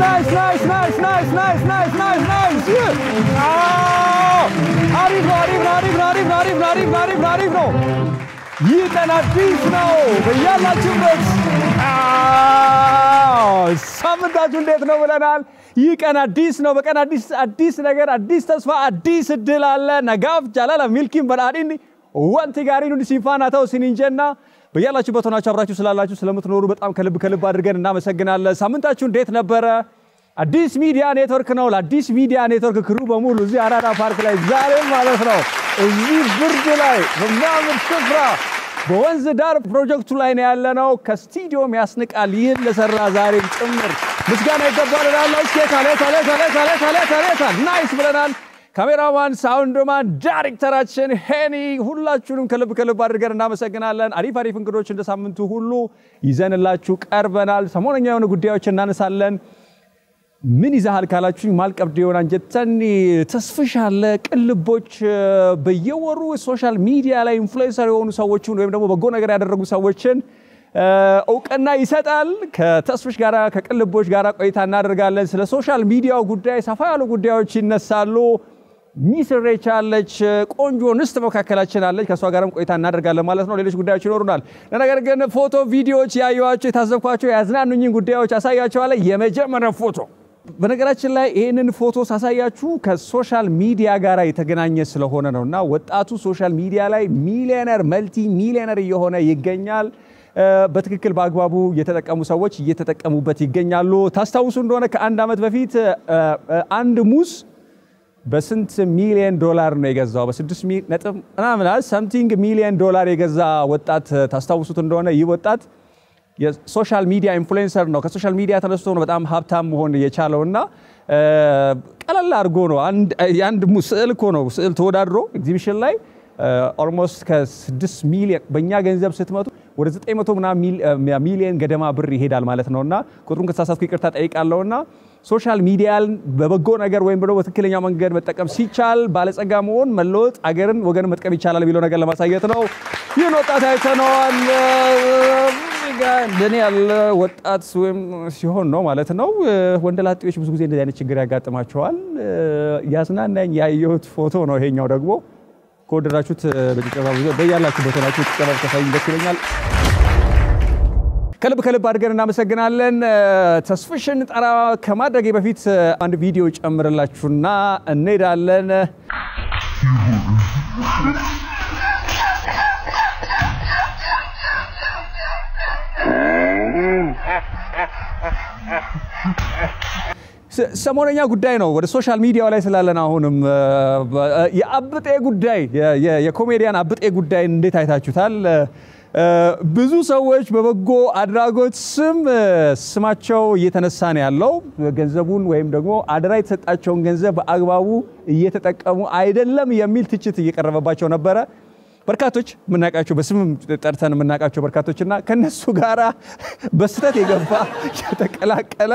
nice. Arif no. ይቀናዲስ ነው በያላችሁበት ሳምንታችሁ እንዴት ነው ብለናል ይቀናዲስ ነው በቀን አዲስ ነገር አዲስ ተስፋ አዲስ እድል አለ ነጋፍ ጃላላ ሚልኪን በላዲኒ ወንቲ ጋሪኑ ሲፋና ተው ሲንጀና በያላችሁበት ሆናችሁ አብራችሁ ስላላችሁ ስለምትኖሩ በጣም ከልብ አድርገን እናመሰግናለን ሳምንታችሁ እንዴት ነበረ አዲስ ሚዲያ ኔትወርክ ነው ለአዲስ ሚዲያ ኔትወርክ ክሩ በሙሉ እዚህ አራዳ ፓርክ ላይ ዛሬ ማለት ነው እዚህ ብርድ ላይ በሚያምር ስፍራ በወንዝ ዳር ፕሮጀክቱ ላይ ነው ያለነው ከስቱዲዮም ያስንቃል ይህን ለሰራ ዛሬ ጭምር ምስጋና ይገባልናል ታሌታ ናይስ ብለናል ካሜራማን ሳውንድማን ዳይሬክተራችን ሄኒ ሁላችሁንም ከልብ አድርገን እናመሰግናለን አሪፍ እንግዶች እንደ ሳምንቱ ሁሉ ይዘንላችሁ ቀርበናል ሰሞነኛ የሆነ ጉዳዮችን እናነሳለን ምን ይዛሃል ካላችሁ ማልቀብድ የሆነ አንጀተኒ ተስፍሻለ ቅልቦች በየወሩ ሶሻል ሚዲያ ላይ ኢንፍሉዌንሰር የሆኑ ሰዎችን ወይም ደግሞ በጎ ነገር ያደረጉ ሰዎችን እውቅና ይሰጣል ከተስፍሽ ጋራ ከቅልቦች ጋራ ቆይታ እናደርጋለን ስለ ሶሻል ሚዲያው ጉዳይ ሰፋ ያሉ ጉዳዮች ይነሳሉ ሚስሬቻለች ቆንጆ ንስት መካከላችን አለች ከሷ ጋርም ቆይታ እናደርጋለን ማለት ነው ሌሎች ጉዳዮች ይኖሩናል ነገር ግን ፎቶ ቪዲዮዎች ያዩዋችሁ የታዘብኳችሁ ያዝናኑኝ ጉዳዮች አሳያችኋለሁ የመጀመሪያው ፎቶ በነገራችን ላይ ይሄንን ፎቶ ሳሳያችሁ ከሶሻል ሚዲያ ጋራ የተገናኘ ስለሆነ ነውና ወጣቱ ሶሻል ሚዲያ ላይ ሚሊዮነር መልቲ ሚሊዮነር እየሆነ ይገኛል በትክክል በአግባቡ የተጠቀሙ ሰዎች እየተጠቀሙበት ይገኛሉ ታስታውሱ እንደሆነ ከአንድ አመት በፊት አንድ ሙዝ በስንት ሚሊዮን ዶላር ነው የገዛው በ6 ነጥብ ምናምን something ሚሊዮን ዶላር የገዛ ወጣት ታስታውሱት እንደሆነ ይወጣት የሶሻል ሚዲያ ኢንፍሉዌንሰር ነው ከሶሻል ሚዲያ ተነስቶ ነው በጣም ሀብታም መሆን የቻለውና ቀላል አድርጎ ነው አንድ ስዕል እኮ ነው ስዕል ተወዳድሮ ኤግዚቢሽን ላይ almost ከ6 ሚሊዮን በእኛ ገንዘብ ስትመጡ ወደ 900 ሚሊዮን ገደማ ብር ይሄዳል ማለት ነውና ቁጥሩን ከተሳሳትኩ ይቅርታ ጠይቃለሁና ሶሻል ሚዲያን በበጎ ነገር ወይም ደግሞ በትክክለኛ መንገድ መጠቀም ሲቻል ባለጸጋ መሆን መለወጥ አገርን ወገን መጥቀም ይቻላል ቢሎ ነገር ለማሳየት ነው ይህን ወጣት አይተነዋል እንደኔ ያለ ወጣት ሲሆን ነው ማለት ነው ወንደላጤዎች ብዙ ጊዜ እንደዚህ አይነት ችግር ያጋጥማቸዋል ያዝናናኝ ያየሁት ፎቶ ነው ይሄኛው ደግሞ ኮድራችሁት በጭቀባ በያላችሁ ቦታችሁ ተቀበል ተሳይ ደስ ይለኛል ከልብ አድርገን እናመሰግናለን ተስፍሽን ጠራ ከማድረጌ በፊት አንድ ቪዲዮ ጨምርላችሁና እንሄዳለን ሰሞነኛ ጉዳይ ነው ወደ ሶሻል ሚዲያው ላይ ስላለን አሁንም የአብጤ ጉዳይ የኮሜዲያን አብጤ ጉዳይ እንዴት አይታችሁታል ብዙ ሰዎች በበጎ አድራጎት ስማቸው እየተነሳ ነው ያለው ገንዘቡን ወይም ደግሞ አደራ የተሰጣቸውን ገንዘብ በአግባቡ እየተጠቀሙ አይደለም የሚል ትችት እየቀረበባቸው ነበር በርካቶች ምናቃቸው በስም ጠርተን ምናቃቸው በርካቶችና ከነሱ ጋራ በስተት የገባ የተቀላቀለ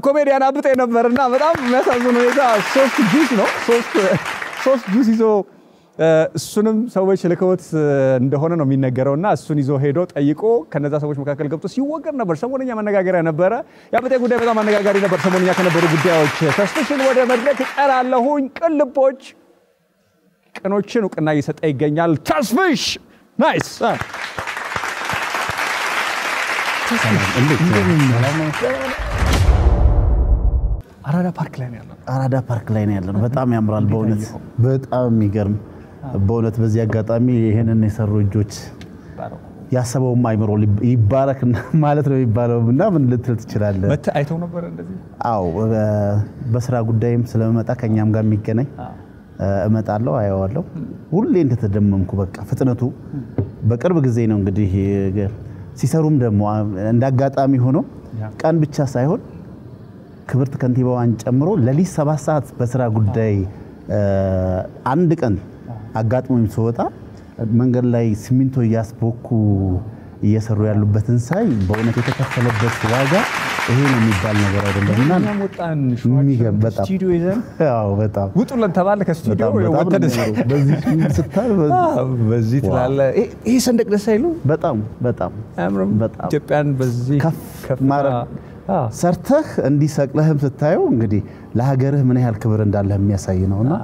ኮሜዲያን አብጤ ነበርና በጣም የሚያሳዝን ሁኔታ 3 ጁስ ይዞ እሱንም ሰዎች ለከወት እንደሆነ ነው የሚነገረውና እሱን ይዞ ሄዶ ጠይቆ ከነዛ ሰዎች መካከል ገብቶ ሲወገር ነበር ሰሞነኛ መነጋገሪያ ነበር ያብጤ ጉዳይ በጣም አነጋጋሪ ነበር ሰሞነኛ ከነበሩ ጉዳዮች ተስፍሽን ወደ መድረክ ቀራለሁኝ ቅልቦች ቀኖችን እውቅና እየሰጠ ይገኛል ተስፍሽ ናይስ አራዳ ፓርክ ላይ ነው ያለው በጣም ያምራል በእውነት በጣም የሚገርም በእውነት በዚህ አጋጣሚ ይሄንን የሰሩ እጆች ያሰበው ማይምሮ ይባረክና ማለት ነው ይባላልና ምን ልትል ትችላለህ መተ አይተው ነበር እንደዚህ አው በስራ ጉዳይም ስለመጣ ከኛም ጋር የሚገናኝ እመጣለሁ አያዋለሁ ሁሌ እንደተደመምኩ በቃ ፍጥነቱ በቅርብ ጊዜ ነው እንግዲህ ሲሰሩም ደግሞ እንዳጋጣሚ ሆኖ ቀን ብቻ ሳይሆን ክብርት ከንቲባዋን ጨምሮ ለሊት 7 ሰዓት በስራ ጉዳይ አንድ ቀን አጋጥሞኝ ሲወጣ መንገድ ላይ ሲሚንቶ ያስቦኩ እየሰሩ ያሉበትን ሳይ በእውነት የተከፈለበት ዋጋ ይሄ ነው የሚባል ነገር አይደለምና ያሞጣን ሹማቸው ስቱዲዮ ይዘን ያው በጣም ውጡልን ተባለ ከስቱዲዮ ወጥተን በዚህ ትላለ ይሄ ሰንደቅ ደስ አይሉ በጣም ኢትዮጵያን በዚህ ከፍ ሰርተህ እንዲሰቅለህም ስታየው እንግዲህ ለሀገርህ ምን ያህል ክብር እንዳለህ የሚያሳይ ነውና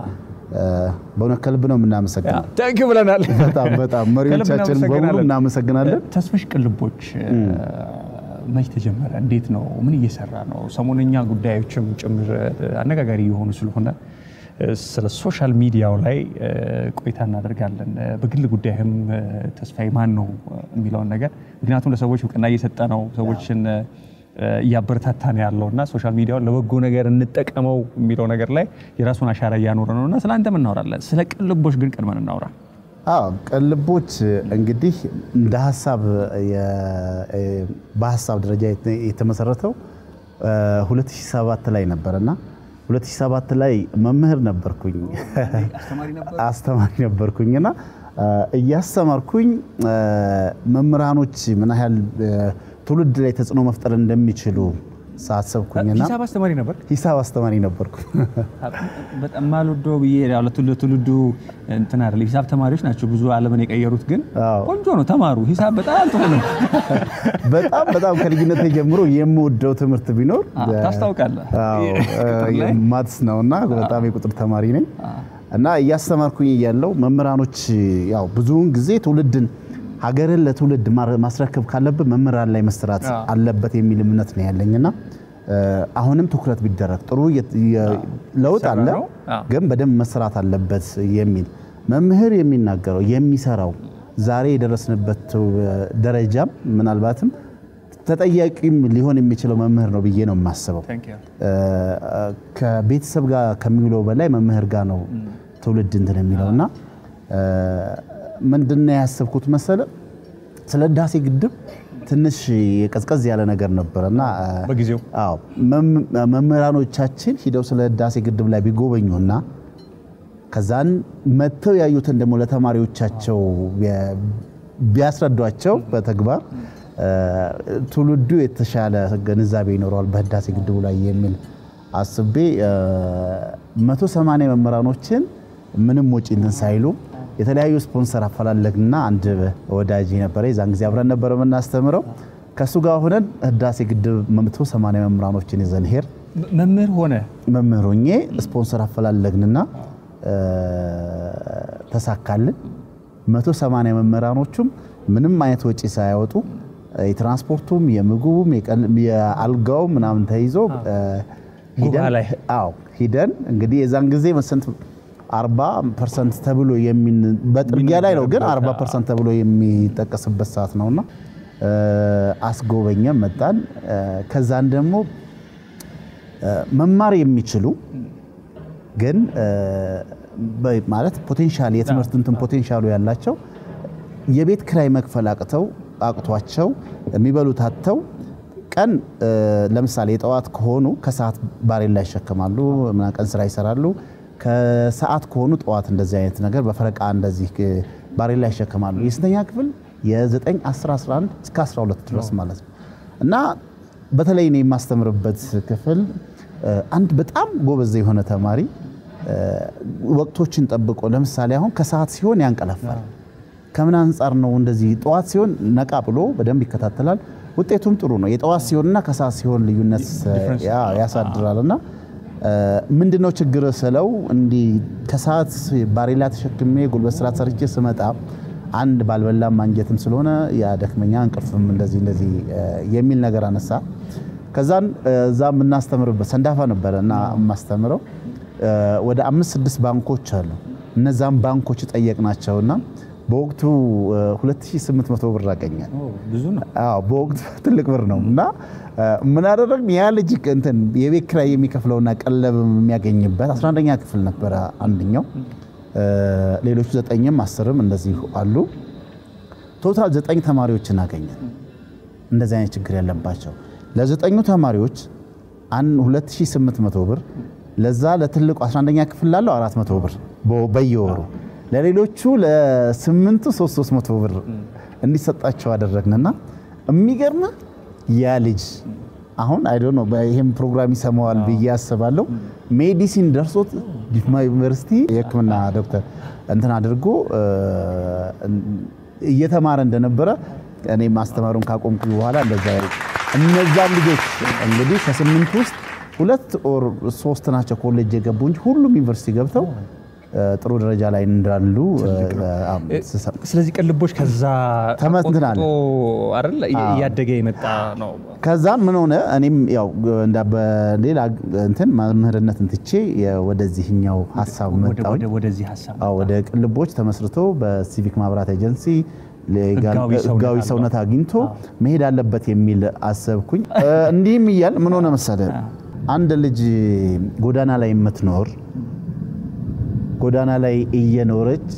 በእውነት ከልብ ነው የምናመሰግነው ታንክ ዩ ብለናል በጣም መሪዎቻችን በሙሉ እናመሰግናለን ተስፈሽ ቅልቦች መች ተጀመረ እንዴት ነው ምን እየሰራ ነው ሰሞነኛ ጉዳዮችም ጭምር አነጋጋሪ የሆኑ ስለሆነ ስለ ሶሻል ሚዲያው ላይ ቆይታ እናደርጋለን በግል ጉዳይም ተስፋዬ ማን ነው የሚለውን ነገር ምክንያቱም ለሰዎች እውቅና እየሰጠ ነው ሰዎችን ያበረታታ ነው ያለውና ሶሻል ሚዲያው ለበጎ ነገር እንጠቀመው የሚለው ነገር ላይ የራሱን አሻራ ያኖረ ነውና ስለአንተ ምን እናወራለን ስለ ቅልቦች ግን ቀድመን እናወራ ቅልቦች እንግዲህ እንደ ሐሳብ በሐሳብ ደረጃ የተመሰረተው 2007 ላይ ነበርና 2007 ላይ መምህር ነበርኩኝ አስተማሪ ነበርኩኝና እያስተማርኩኝ መምህራኖች ምን ያህል ትውልድ ላይ ተጽዕኖ መፍጠር እንደሚችሉ ሳሰብኩኝና ሂሳብ አስተማሪ ነበርኩ በጣም ማልወዶ በየራው ለትውልዱ እንትና አይደል ሂሳብ ተማሪዎች ናቸው ብዙ ዓለምን የቀየሩት ግን ቆንጆ ነው ተማሩ ሂሳብ በጣም ጥሩ ነው በጣም ከልጅነቴ ጀምሮ የምወደው ትምህርት ቢኖር ታስታውቃለህ ማትስ ነውና በጣም የቁጥር ተማሪ ነኝ እና እያስተማርኩኝ ያለው መምህራኖች ያው ብዙውን ጊዜ ትውልድን ሀገርን ለትውልድ ማስረከብ ካለበት መምህራን ላይ መስራት አለበት የሚል እምነት ነው ያለኝና አሁንም ትኩረት ቢደረግ ጥሩ ለውጥ አለ ግን በደም መስራት አለበት የሚል መምህር የሚናገረው የሚሰራው ዛሬ የደረስንበት ደረጃም ምናልባትም ተጠያቂም ሊሆን የሚችለው መምህር ነው ብዬ ነው የማስበው ከቤተሰብ ጋር ከሚውለው በላይ መምህር ጋር ነው ትውልድ እንትን የሚለውና ምንድነው ያሰብኩት መሰለ ስለ ህዳሴ ግድብ ትንሽ የቀዝቀዝ ያለ ነገር ነበርና በጊዜው መምህራኖቻችን ሂደው ስለ ህዳሴ ግድብ ላይ ቢጎበኙና ከዛን መተው ያዩትን ደሞ ለተማሪዎቻቸው ቢያስረዷቸው በተግባር ትውልዱ የተሻለ ግንዛቤ ይኖራል በህዳሴ ግድቡ ላይ የሚል አስቤ 180 መምህራኖችን ምንም ወጪ እንትን ሳይሉ የተለያዩ ስፖንሰር አፈላለግና አንድ ወዳጅ ነበር የዛን ጊዜ አብረን ነበር የምናስተምረው ከሱ ጋር ሆነን ህዳሴ ግድብ 180 መምህራኖችን ይዘን ሄር መምህር ሆኜ ስፖንሰር አፈላለግንና ተሳካልን 180 መምህራኖቹም ምንም አይነት ወጪ ሳያወጡ የትራንስፖርቱም የምግቡም የአልጋው ምናምን ተይዞ ሂደን እንግዲህ የዛን ጊዜ መሰንት 40% ተብሎ የሚን በጥርጊያ ላይ ነው ግን 40% ተብሎ የሚጠቀስበት ሰዓት ነውና አስጎበኛ መጣን ከዛን ደግሞ መማር የሚችሉ ግን ማለት ፖቴንሻል የትምህርት እንትን ፖቴንሻሉ ያላቸው የቤት ክራይ መክፈል አቅቷቸው የሚበሉት አጥተው ቀን ለምሳሌ የጠዋት ከሆኑ ከሰዓት ባሬል ላይ ይሸከማሉ ምና ቀን ስራ ይሰራሉ ከሰዓት ከሆኑ ጠዋት እንደዚህ አይነት ነገር በፈረቃ እንደዚህ ባሬል ላይ ይሸከማሉ የስንተኛ ክፍል የ9 10 11 እስከ 12 ድረስ ማለት ነው እና በተለይ እኔ የማስተምርበት ክፍል አንድ በጣም ጎበዝ የሆነ ተማሪ ወቅቶችን ጠብቆ ለምሳሌ አሁን ከሰዓት ሲሆን ያንቀላፋል ከምን አንፃር ነው እንደዚህ ጠዋት ሲሆን ነቃ ብሎ በደንብ ይከታተላል ውጤቱም ጥሩ ነው የጠዋት ሲሆንና ከሰዓት ሲሆን ልዩነት ያሳድራልና ምንድነው ችግር ሰለው እንዲ ከሰዓት ባሬላ ተሸክሜ ጉልበት ስራ ሰርቼ ስመጣ አንድ ባልበላ ማንጀትም ስለሆነ ያደክመኛ እንቅልፍም እንደዚህ የሚል ነገር አነሳ ከዛን ዛም እናስተምርበት ሰንዳፋ ነበርና ማስተምረው ወደ 5-6 ባንኮች አሉ እነዛም ባንኮች ጠየቅናቸውና በወቅቱ 2800 ብር አገኘን ብዙ ነው በወቅቱ ትልቅ ብር ነውና ምን አደረግን ያ ልጅ እንትን የቤት ኪራይ የሚከፍለውና ቀለብ የሚያገኝበት 11ኛ ክፍል ነበር አንደኛው ሌሎች 9ም 10ም እንደዚህ አሉ ቶታል 9 ተማሪዎችን አገኘን እንደዚህ አይነት ችግር ያለባቸው ለ9ኙ ተማሪዎች 2800 ብር ለዛ ለትልቁ 11ኛ ክፍል ላለው 400 ብር በየወሩ ለሌሎቹ ለ8 300 ብር እንዲሰጣቸው አደረግንና የሚገርም ያ ልጅ አሁን አይ ዶንት ኖ በይሄም ፕሮግራም ይሰማዋል በያስባለው ሜዲሲን ደርሶት ዲፕማ ዩኒቨርሲቲ የሕክምና ዶክተር እንትን አድርጎ እየተማረ እንደነበረ እኔ ማስተማሩን ካቆምኩ በኋላ እንደዛ እነዛ ልጆች እንግዲህ ከ8 ውስጥ 2 ኦር 3 ናቸው ኮሌጅ የገቡ እንጂ ሁሉም ዩኒቨርሲቲ ገብተው ጥሩ ደረጃ ላይ እንዳሉ ስለዚህ ቅልቦች ከዛ ተመትናል አይደል ያደገ የመጣ ነው ከዛ ምን ሆነ እኔም ያው እንደ በሌላ እንትን መምህርነት እንትቼ ወደዚህኛው ሐሳብ መጣው ወደዚህ ሐሳብ ወደ ቅልቦች ተመስርቶ በሲቪክ ማብራት ኤጀንሲ ለጋዊ ሰውነት አግኝቶ መሄድ አለበት የሚል አሰብኩኝ እንዲህም ይያል ምን ሆነ መሰለ አንድ ልጅ ጎዳና ላይ የምትኖር ጎዳና ላይ እየኖረች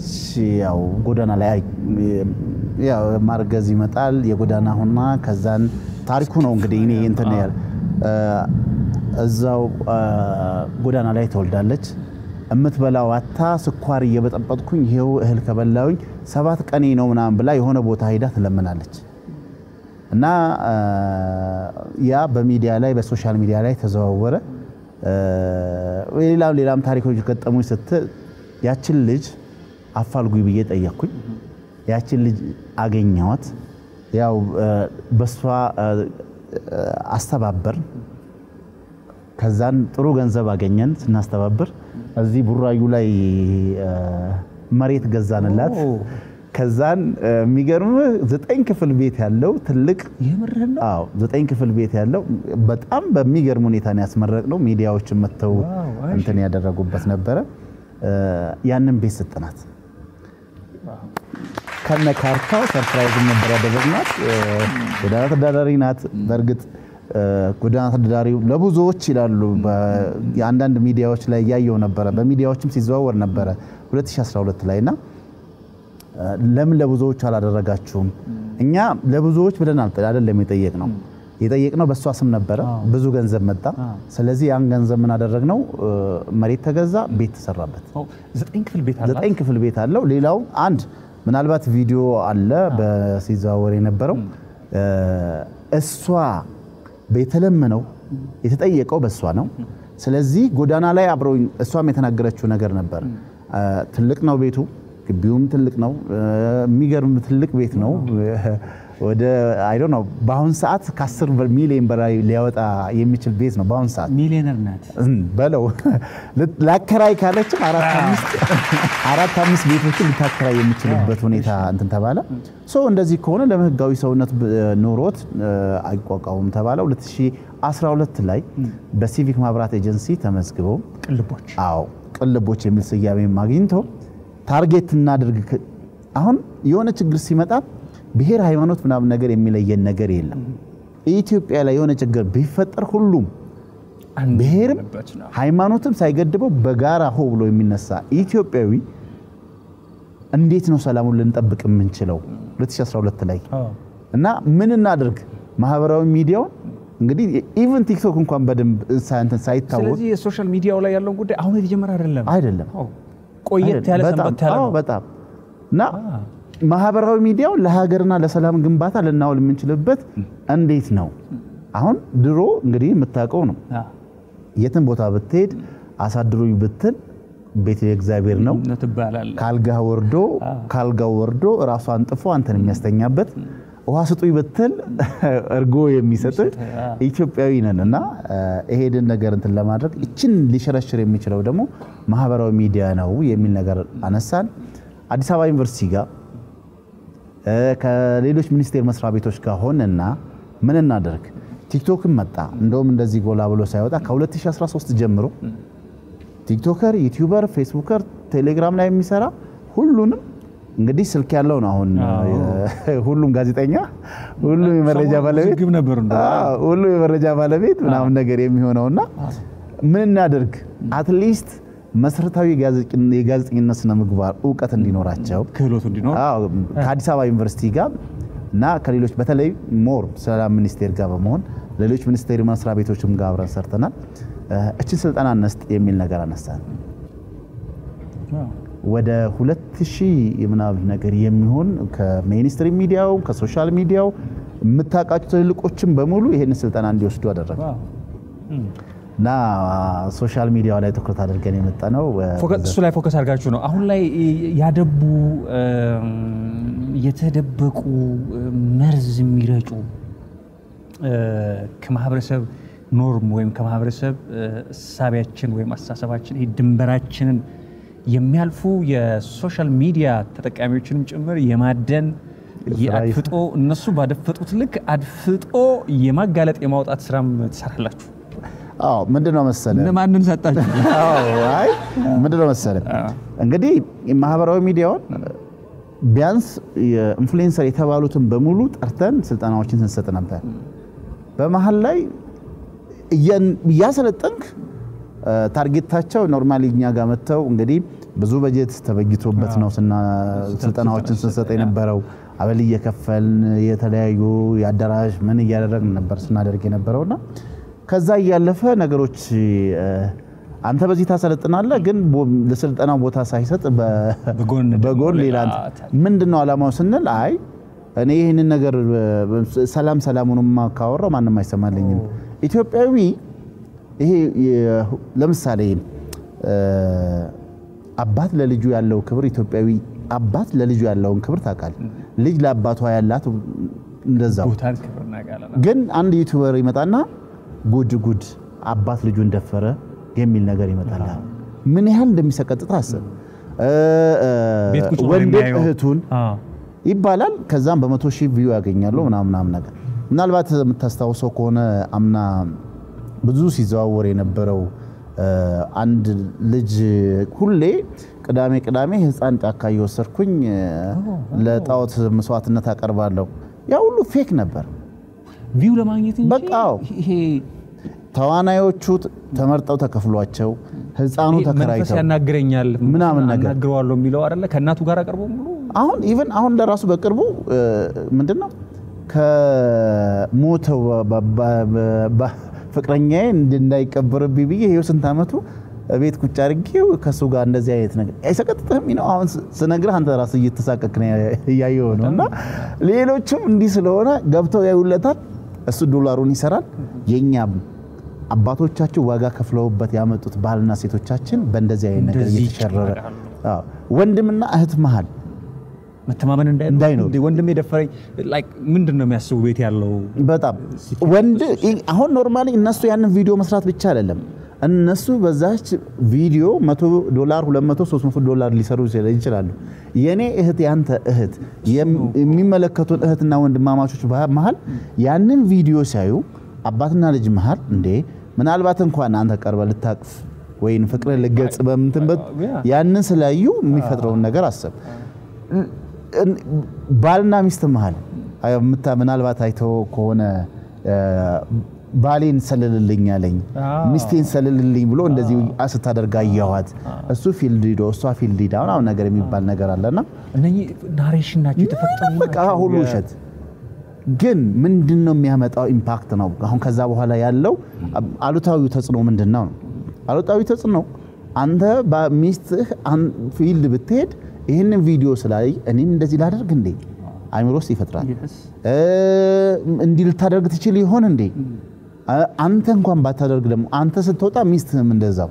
ያው ጎዳና ላይ ያው ማርገዝ ይመጣል የጎዳና ሆና ከዛን ታሪኩ ነው እንግዲህ እኔ እንትን ያል እዛው ጎዳና ላይ ተወልዳለች እምትበላው አታ ስኳር እየበጠበጥኩኝ ይሄው እህል ከበላውኝ 7 ቀኔ ነው ምናምን ብላ የሆነ ቦታ ሄዳ ትለምናለች እና ያ በሚዲያ ላይ በሶሻል ሚዲያ ላይ ተዘዋወረ ሌላም ታሪኮች ገጠሙኝ ስትል ያችን ልጅ አፋልጉኝ ብዬ ጠየቅኩኝ ያችን ልጅ አገኘዋት ያው በሷ አስተባበር ከዛን ጥሩ ገንዘብ አገኘን ስናስተባበር እዚህ ቡራዩ ላይ መሬት ገዛንላት ከዛን የሚገርም 9 ክፍል ቤት ያለው ትልቅ የምርህና 9 ክፍል ቤት ያለው በጣም በሚገርም ሁኔታ ነው ያስመረቅነው ሚዲያዎችን መተው እንትን ያደረጉበት ነበር ያንን ቤት ሰጠናት ከነ ካርታው ሰርፕራይዝ ነበር ያደረግናት ጎዳና ተዳዳሪ ናት በርግጥ ጎዳና ተዳዳሪው ለብዙዎች ይላሉ በአንዳንድ ሚዲያዎች ላይ ያየው ነበር በሚዲያዎችም ሲዘዋወር ነበር 2012 ላይና ለምን ለብዙዎች አላደረጋችሁም እኛ ለብዙዎች ብለናል አይደለም የጠየቅነው በሷ ስም ነበር ብዙ ገንዘብ መጣ ስለዚህ ያን ገንዘብ ምን አደረግነው መሬት ተገዛ ቤት ተሰራበት 9 ክፍል ቤት አለው ሌላው አንድ ምናልባት ቪዲዮ አለ በሲዛወር የነበረው እሷ በተለመነው የተጠየቀው በሷ ነው ስለዚህ ጎዳና ላይ አብረው እሷም የተናገረችው ነገር ነበር ትልቅ ነው ቤቱ ግቢውም ትልቅ ነው የሚገርም ትልቅ ቤት ነው ወደ አይ ዶንት ኖ ባሁን ሰዓት ከ10 ሚሊዮን በላይ ሊያወጣ የሚችል ቤት ነው ባሁን ሰዓት ሚሊዮነር ናት በለው ላከራይ ካለች 4-5 ቤቶችን ልታከራይ የሚችልበት ሁኔታ እንትን ተባለ ሶ እንደዚህ ከሆነ ለህጋዊ ሰውነት ኖሮት አይቋቋም ተባለ 2012 ላይ በሲቪክ ማብራት ኤጀንሲ ተመዝግበው ቅልቦች የሚል ስያሜ ማግኝቶ ታርጌት እናድርግ አሁን የሆነ ችግር ሲመጣ ብሔር ሃይማኖት ምናምን ነገር የሚለየን ነገር የለም ኢትዮጵያ ላይ የሆነ ችግር ቢፈጠር ሁሉም ብሔርም ሃይማኖትም ሳይገድበው በጋራ ሆ ብሎ የሚነሳ ኢትዮጵያዊ እንዴት ነው ሰላሙን ልንጠብቅ የምንችለው 2012 ላይ እና ምን እናድርግ ማህበራዊ ሚዲያው እንግዲህ ኢቭን ቲክቶክ እንኳን በደንብ ሳይታወቅ ስለዚህ የሶሻል ሚዲያው ላይ ያለው ጉዳይ አሁን የተጀመረ አይደለም ቆየት ያለ ሰንበት ያለ በጣም እና ማህበራዊ ሚዲያው ለሀገርና ለሰላም ግንባታ ለናውል የምንችልበት እንዴት ነው አሁን ድሮ እንግዲህ የምታውቀው ነው የትን ቦታ ብትሄድ አሳድሩኝ ብትል ቤት የእግዚአብሔር ነው ካልጋው ወርዶ ራሷን ጥፎ አንተን የሚያስተኛበት ውሃ ስጡኝ ብትል እርጎ የሚሰጥ ኢትዮጵያዊ ነንና ይሄድን ነገር እንትን ለማድረግ እቺን ሊሸረሽር የሚችለው ደግሞ ማህበራዊ ሚዲያ ነው የሚል ነገር አነሳን አዲስ አበባ ዩኒቨርሲቲ ጋር ከሌሎች ሚኒስቴር መስሪያ ቤቶች ጋር ሆነና ምን እናደርግ ቲክቶክም መጣ እንደውም እንደዚህ ጎላ ብሎ ሳይወጣ ከ2013 ጀምሮ ቲክቶከር ዩቲዩበር ፌስቡከር ቴሌግራም ላይ የሚሰራ ሁሉንም እንግዲህ ስልክ ያለው ነው አሁን ሁሉም ጋዜጠኛ ሁሉም የመረጃ ባለቤት ሁሉም የመረጃ ባለቤት ምናምን ነገር የሚሆነውና ምን እናደርግ አትሊስት መሰረታዊ የጋዜጠኝነት ስነ ምግባር ዕውቀት እንዲኖራቸው ክህሎት እንዲኖር ከአዲስ አበባ ዩኒቨርሲቲ ጋር እና ከሌሎች በተለይ ሞር ሰላም ሚኒስቴር ጋር በመሆን ሌሎች ሚኒስቴር መስሪያ ቤቶችም ጋር አብረን ሰርተናል እቺ ስልጣና ነስጥ የሚል ነገር አነሳን ወደ 2000 ምናምን ነገር የሚሆን ከሜይንስትሪም ሚዲያው ከሶሻል ሚዲያው የምታውቃቸው ትልቆችም በሙሉ ይሄን ስልጣና እንዲወስዱ አደረገ ና ሶሻል ሚዲያው ላይ ትኩረት አድርገን የመጣነው እሱ ላይ ፎከስ አድርጋችሁ ነው አሁን ላይ ያደቡ የተደበቁ መርዝ የሚረጩ ከማህበረሰብ ኖርም ወይም ከማህበረሰብ ሳቢያችን ወይም አስተሳሰባችን ድንበራችንን የሚያልፉ የሶሻል ሚዲያ ተጠቃሚዎችንም ጭምር የማደን የአድፍጦ እነሱ ባደፈጡት ልክ አድፍጦ የማጋለጥ የማውጣት ስራም ትሰራላችሁ? አዎ ምንድነው መሰለህ ለማንን ሰጣችሁ? አይ ምንድነው መሰለህ እንግዲህ ማህበራዊ ሚዲያውን ቢያንስ የኢንፍሉዌንሰር የተባሉትን በሙሉ ጠርተን ስልጣናዎችን ስንሰጥ ነበር። በመሃል ላይ ያሰለጠንክ ታርጌታቸው ኖርማሊ እኛ ጋር መተው እንግዲህ ብዙ በጀት ተበጅቶበት ነው ስልጣናዎችን ስንሰጥ የነበረው አበል እየከፈልን የተለያዩ ያዳራሽ ምን እያደረግን ነበር ስናደርግ የነበረውና ከዛ ያለፈ ነገሮች አንተ በዚህ ታሰለጥናለህ ግን ለስልጣናው ቦታ ሳይሰጥ በጎን ሌላ ምንድነው አላማው ስንል አይ እኔ ይሄንን ነገር ሰላሙንማ ካወራው ማንንም አይሰማልኝም ኢትዮጵያዊ ይሄ ለምሳሌ አባት ለልጁ ያለው ክብር ኢትዮጵያዊ አባት ለልጁ ያለውን ክብር ታውቃል ልጅ ለአባቷ ያላት እንደዛው ቦታን ክብር ናጋለና ግን አንድ ዩቲዩበር ይመጣና ጉድ አባት ልጁን ደፈረ የሚል ነገር ይመጣል ምን ያህል እንደሚሰቀጥጥ አስብ ወንድ እህቱን ይባላል ከዛም በ100,000 ቪው ያገኛሉ ምናምን ነገር ምናልባት የምታስታውሰው ከሆነ አምና ብዙ ሲዘዋወር የነበረው አንድ ልጅ ሁሌ ቅዳሜ ህፃን ጫካ እየወሰድኩኝ ለጣዖት መስዋዕትነት አቀርባለሁ ያ ሁሉ ፌክ ነበር ቪው ለማግኘት እንጂ በቃ ይሄ ተዋናዮቹ ተመርጠው ተከፍሏቸው ህፃኑ ተከራይተው ያናግረኛል ምናምን ነገር ያናግረዋለሁ የሚለው አይደለ ከናቱ ጋር አቀርበው ሙሉ አሁን ለራሱ በቅርቡ ምንድነው ከሞተው ፍቅረኛዬ እንዳይቀበርብኝ ብዬ ይሄው ስንት አመቱ ቤት ቁጭ አድርጌው ከሱ ጋር እንደዚህ አይነት ነገር አይሰቀጥተም ነው አሁን ስነግርህ አንተ ራስህ እየተሳቀቅክ ነው ያየው ነውና ሌሎችም እንዲህ ስለሆነ ገብተው ያዩለታል እሱ ዶላሩን ይሰራል የኛ አባቶቻቸው ዋጋ ከፍለውበት ያመጡት ባልና ሴቶቻችን በእንደዚህ አይነት ነገር እየተሸረረ ወንድምና እህት መሃል መተማመን እንዳይኖር ወንድም የደፈረኝ ላይክ ምንድነው የሚያስቡ ቤት ያለው በጣም ወንድ አሁን ኖርማሊ እነሱ ያንን ቪዲዮ መስራት ብቻ አይደለም እነሱ በዛች ቪዲዮ $100 $200 $300 ሊሰሩ ይችላሉ የኔ እህት ያንተ እህት የሚመለከቱን እህትና ወንድማማቾች መሃል ያንን ቪዲዮ ሲያዩ አባትና ልጅ መሃል እንዴ ምናልባት እንኳን አንተ ቀርበ ልታቅፍ ወይን ፍቅር ለገልጽ በእንትንበት ያንን ስላዩ የሚፈጥረውን ነገር አሰብ ባልና ሚስት መሃል ምናልባት አይተው ከሆነ ባሌን ሰለልልኝ አለኝ ሚስቴን ሰለልልኝ ብሎ እንደዚህ አስታደርጋ ያዋት እሱ ፊልድ ሂዶ እሷ ፊልድ ሂዳ አሁን ነገር የሚባል ነገር አለና እነኚህ ናሬሽን ናቸው የተፈጠሩ በቃ ሁሉ ውሸት ግን ምንድነው የሚያመጣው ኢምፓክት ነው አሁን ከዛ በኋላ ያለው አሉታዊ ተጽዕኖ ምንድነው አሉታዊ ተጽዕኖ አንተ በሚስትህ ፊልድ ብትሄድ ይሄንን ቪዲዮ ስላይ እኔን እንደዚህ ላደርግ እንዴ አይምሮስ ይፈጥራል እንዲህ ልታደርግ ትችል ይሆን እንዴ አንተ እንኳን ባታደርግ ደግሞ አንተ ስትወጣ ሚስትህም እንደዛው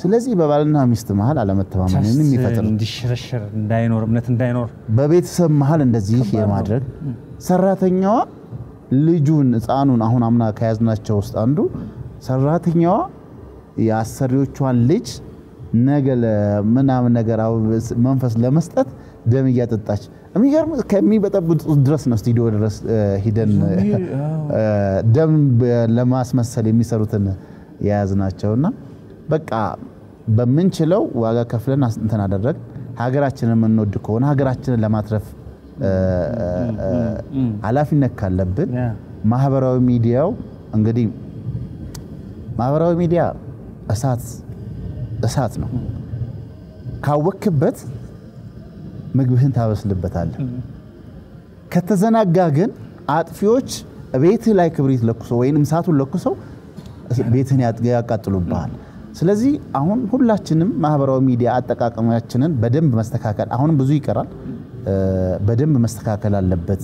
ስለዚህ በባልና ሚስት መሃል አለመተማመንን የሚፈጥር እንዲሽረሽር እንዳይኖር እምነት እንዳይኖር በቤተሰብ መሃል እንደዚህ የማድረግ ሰራተኛዋ ልጁን ህፃኑን አሁን አምና ከያዝናቸው ውስጥ አንዱ ሰራተኛዋ ያሰሪዎቿን ልጅ ነገለ ምናምን ነገር መንፈስ ለመስጠት ደም እያጠጣች የሚገርም ከሚበጠብጥ ድረስ ነው ስቱዲዮ ድረስ ሂደን ደም ለማስመሰል የሚሰሩትን ያዝናቸውና በቃ በመንችለው ዋጋ ከፍለን እንተና አደረግ ሀገራችንን እንወድ ከሆነ ሀገራችንን ለማትረፍ ኃላፊነት ካለብን ማህበራዊ ሚዲያው እንግዲህ ማህበራዊ ሚዲያ እሳት ነው ካወክበት ምግብህን ታበስልበታል ከተዘናጋ ግን አጥፊዎች ቤት ላይ ክብሪት ለኩሰው ወይንም እሳቱን ለኩሰው ቤትን ያቃጥሉብሃል ስለዚህ አሁን ሁላችንም ማህበራዊ ሚዲያ አጠቃቀማችንን በደንብ መስተካከል አሁን ብዙ ይቀራል በደንብ መስተካከል አለበት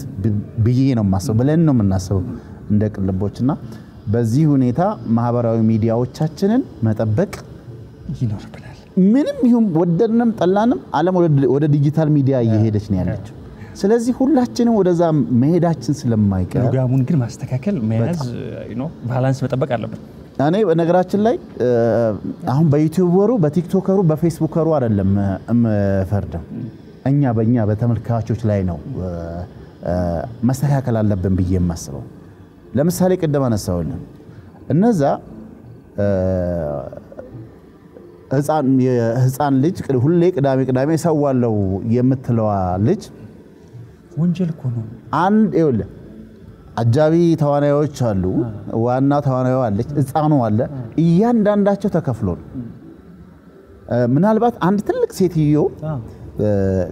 ብዬ ነው ማሰብ ብለን ነው የምናስበው እንደ ቅልቦችና በዚህ ሁኔታ ማህበራዊ ሚዲያዎቻችንን መጠበቅ ይኖርብናል ምንም ይሁን ወደድንም ጠላንም ዓለም ወደ ዲጂታል ሚዲያ እየሄደች ነው ያለችው ስለዚህ ሁላችንም ወደዛ መሄዳችን ስለማይቀር ፕሮግራሙን ግን ማስተካከል መያዝ ባላንስ መጠበቅ አለበት እኔ በነገራችን ላይ አሁን በዩቲዩበሩ በቲክቶከሩ በፌስቡከሩ አይደለም ፈርደም በእኛ በተመልካቾች ላይ ነው ማስተካከል አለብን ብዬ የማስበው ለምሳሌ ቀደም አነሳውልን እነዛ ህፃን ልጅ ሁሌ ቅዳሜ ሰዋለው የምትለዋ ልጅ ወንጀል እኮ ነው አንድ ይኸውልህ አጃቢ ተዋናዮች አሉ ዋና ተዋናዩ አለች ህፃኑ አለ እያንዳንዳቸው ተከፍሎን ምናልባት አንድ ትልቅ ሴትዮ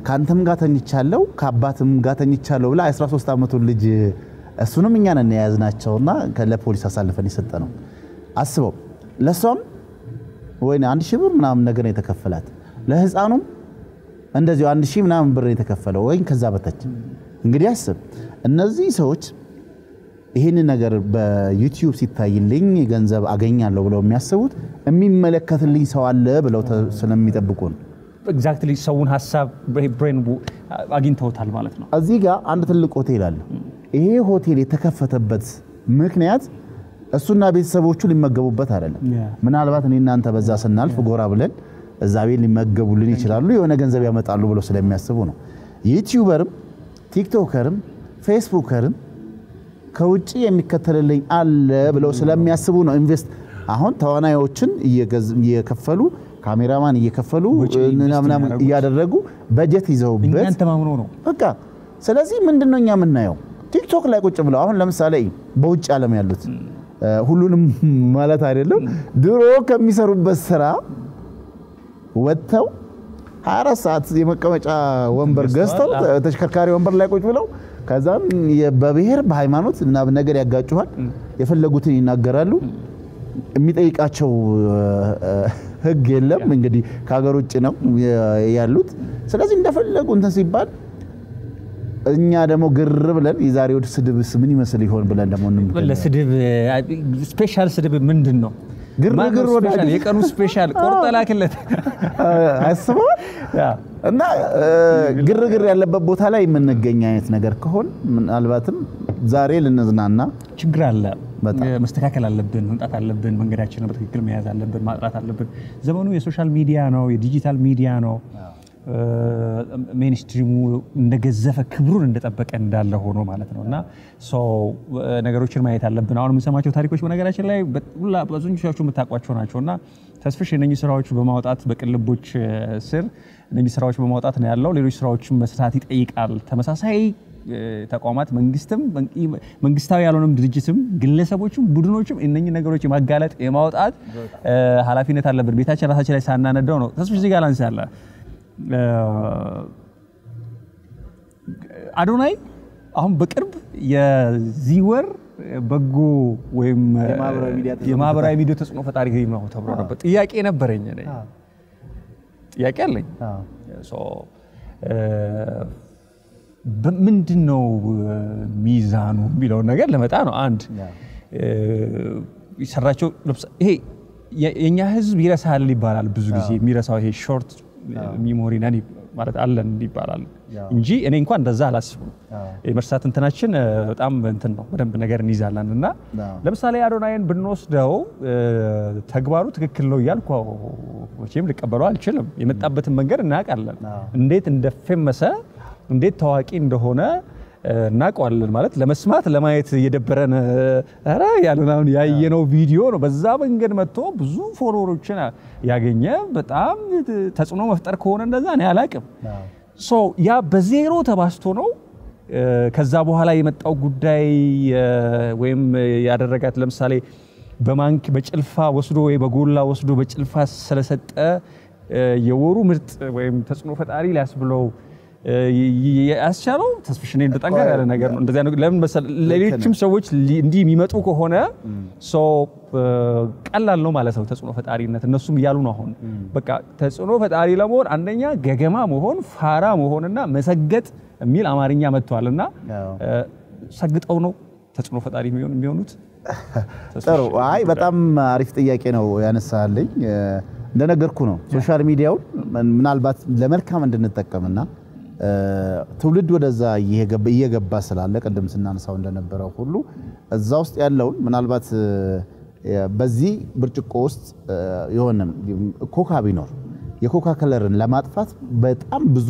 ካንተም ጋር ተኝቻለሁ ከአባትም ጋር ተኝቻለሁ ብላ 13 ዓመቱ ልጅ እሱንም እኛ ነን ያዝናቸውና ለፖሊስ አሳልፈን ይሰጠነው አስበው ለሷም ወይኔ 1000 ብር ምናምን ነገር የተከፈላት ለህፃኑም እንደዚሁ 1000 ምናምን ብር የተከፈለው ወይ ከዛ በታች እንግዲህ አስብ እነዚህ ሰዎች ይሄን ነገር በዩቲዩብ ሲታይልኝ ገንዘብ አገኛለሁ ብለው የሚያስቡት የሚመለከትልኝ ሰው አለ ብለው ስለሚጠብቁን ኤግዛክትሊ ሰውን ሐሳብ ብሬን አግኝተውታል ማለት ነው እዚህ ጋር አንድ ትልቅ ሆቴል አለ ይሄ ሆቴል የተከፈተበት ምክንያት እሱና ቤተሰቦቹ ሊመገቡበት አይደለም ምናልባት እኔ እናንተ በዛ ስናልፍ ጎራ ብለን እዛ ቤት ሊመገቡልን ይችላሉ የሆነ ገንዘብ ያመጣሉ ብለው ስለሚያስቡ ነው ዩቲዩበርም ቲክቶከርም ፌስቡከርም ከውጪ የሚከተልልኝ አለ ብለው ስለሚያስቡ ነው ኢንቨስት አሁን ተዋናዮችን እየከፈሉ ካሜራማን እየከፈሉ ምናምን ያደረጉ በጀት ይዘውበት እኛን ተማምኖ ነው በቃ ስለዚህ ምንድነውኛ ምናየው ቲክቶክ ላይ ቁጭ ብለው አሁን ለምሳሌ በውጭ ዓለም ያሉት ሁሉንም ማለት አይደለም ድሮ ከሚሰሩበት ስራ ወጥተው 24 ሰዓት የመቀመጫ ወንበር ገዝተው ተሽከርካሪ ወንበር ላይ ቁጭ ብለው ከዛም በብሔር በሃይማኖት እና በነገር ያጋጩሃል የፈለጉትን ይናገራሉ የሚጠይቃቸው ህግ የለም እንግዲህ ከሀገር ውጭ ነው ያሉት ስለዚህ እንደፈለጉ እንትን ሲባል እኛ ደግሞ ግር ብለን የዛሬው ስድብስ ምን ይመስል ይሆን ብለን ደግሞ ለስድብ ስፔሻል ስድብ ምንድነው ግርግር ወዳጅ የቀኑ ስፔሻል ቆርጠላክለት አስበው እና ግርግር ያለበት ቦታ ላይ የምንገኝ አይነት ነገር ከሆነ ምናልባትም ዛሬ ልንዝናና ችግር አለ መስተካከል አለብን መምጣት አለብን መንገዳችንን በትክክል መያዝ አለብን ማጥራት አለብን ዘመኑ የሶሻል ሚዲያ ነው የዲጂታል ሚዲያ ነው ሜንስትሪሙ እንደገዘፈ ክብሩን እንደጠበቀ እንዳለ ሆኖ ማለት ነውና ሶ ነገሮችን ማየት አለብን አሁን የምንሰማቸው ታሪኮች በነገራችን ላይ ብዙዎቻችሁ የምታውቋቸው ናቸውና ተስፍሽ እነኚህ ስራዎች በማውጣት በቅልቦች ስር እነኚህ ስራዎች በማውጣት ነው ያለው ሌሎች ስራዎችን መስራት ይጠይቃል ተመሳሳይ ተቋማት መንግስታዊ ያልሆነም ድርጅትም ግለሰቦችም ቡድኖችም እነኚህ ነገሮች የማጋለጥ የማውጣት ኃላፊነት አለብን ቤታችን ራሳችን ላይ ሳናነደው ነው ተስፍሽ እዚህ ጋር ላንሳለ አዶናይ አሁን በቅርብ የዚወር በጎ ወይም የማህበራዊ ሚዲያ ተጽዕኖ ፈጣሪ ነው ተብሎ ነበር ጥያቄ ነበረኝ እኔ ጥያቄ አለኝ ሶ በምንድነው ሚዛኑ ቢለው ነገር ለመጣ ነው አንድ ይሰራቸው ይሄ የኛ ህዝብ ይረሳል ይባላል ብዙ ጊዜ የሚረሳው ይሄ ሾርት ሚሞሪ ነን ማለት አለን ይባላል እንጂ እኔ እንኳን እንደዛ አላስብም የመርሳት እንትናችን በጣም እንትን ነው በደንብ ነገር እንይዛለንና ለምሳሌ አዶናይን ብንወስደው ተግባሩ ትክክል ነው ያልኩ ወጪም ልቀበለው አልችልም የመጣበትን መንገድ እናውቃለን እንዴት እንደፈመሰ እንዴት ታዋቂ እንደሆነ እናውቃለን ማለት ለመስማት ለማየት የደበረን አራ ያሉናውን ያየነው ቪዲዮ ነው በዛ መንገድ መጥቶ ብዙ ፎሎወሮችን ያገኘ በጣም ተጽዕኖ መፍጠር ከሆነ እንደዛ ነው ያላቅም ሶ ያ በዜሮ ተባስቶ ነው ከዛ በኋላ የመጣው ጉዳይ ወይም ያደረጋት ለምሳሌ በማንክ በጭልፋ ወስዶ ወይ በጎላ ወስዶ በጭልፋ ስለሰጠ የወሩ ምርጥ ወይም ተጽዕኖ ፈጣሪ ሊያስብለው ያስቻለው ተስፍሽኔ እንደጠንካራ ያለ ነገር ነው እንደዛ ነው ለምን መሰለ ለሌሎችም ሰዎች እንዲ የሚመጡ ከሆነ ሶ ቀላል ነው ማለት ነው ተጽዕኖ ፈጣሪነት እነሱም ይያሉ ነው አሁን በቃ ተጽዕኖ ፈጣሪ ለመሆን አንደኛ ገገማ መሆን ፋራ መሆንና መሰገጥ የሚል አማርኛ መጥቷልና ሰግጠው ነው ተጽዕኖ ፈጣሪ የሚሆኑት ጥሩ አይ በጣም አሪፍ ጥያቄ ነው ያነሳልኝ እንደነገርኩ ነው ሶሻል ሚዲያው ምናልባት ለመልካም እንድንጠቀምና ትውልድ ወደዛ እየገባ ስላለ ቀደም ስናነሳው እንደነበረው ሁሉ እዛ ውስጥ ያለውን ምናልባት በዚህ ብርጭቆ ውስጥ የሆነ ኮካ ቢኖር የኮካ ከለርን ለማጥፋት በጣም ብዙ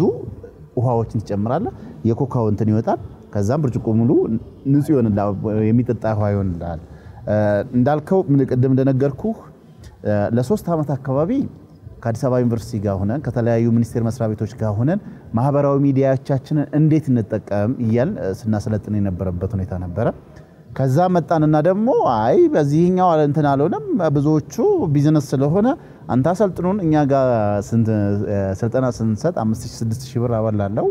ውሃዎችን ትጨምራለህ የኮካው እንትን ይወጣል ከዛም ብርጭቆ ሙሉ ንጹህ ይሆናል የሚጠጣ ውሃ ይሆናል እንዳልከው ቀደም እንደነገርኩ ለ3 አመት አካባቢ ከአዲስ አበባ ዩኒቨርሲቲ ጋር ሆነን ከተለያዩ ሚኒስቴር መስሪያ ቤቶች ጋር ሆነን ማህበራዊ ሚዲያዎቻችንን እንዴት እንጠቀም ይያል ስናሰለጥን የነበረበት ሁኔታ ነበረ ከዛ መጣንና ደግሞ አይ በዚህኛው እንትን አልሆነም ብዙዎቹ ቢዝነስ ስለሆነ አንተ አሰልጥኑን እኛ ጋር ስልጠና ስንሰጥ 5000-6000 ብር አበላለው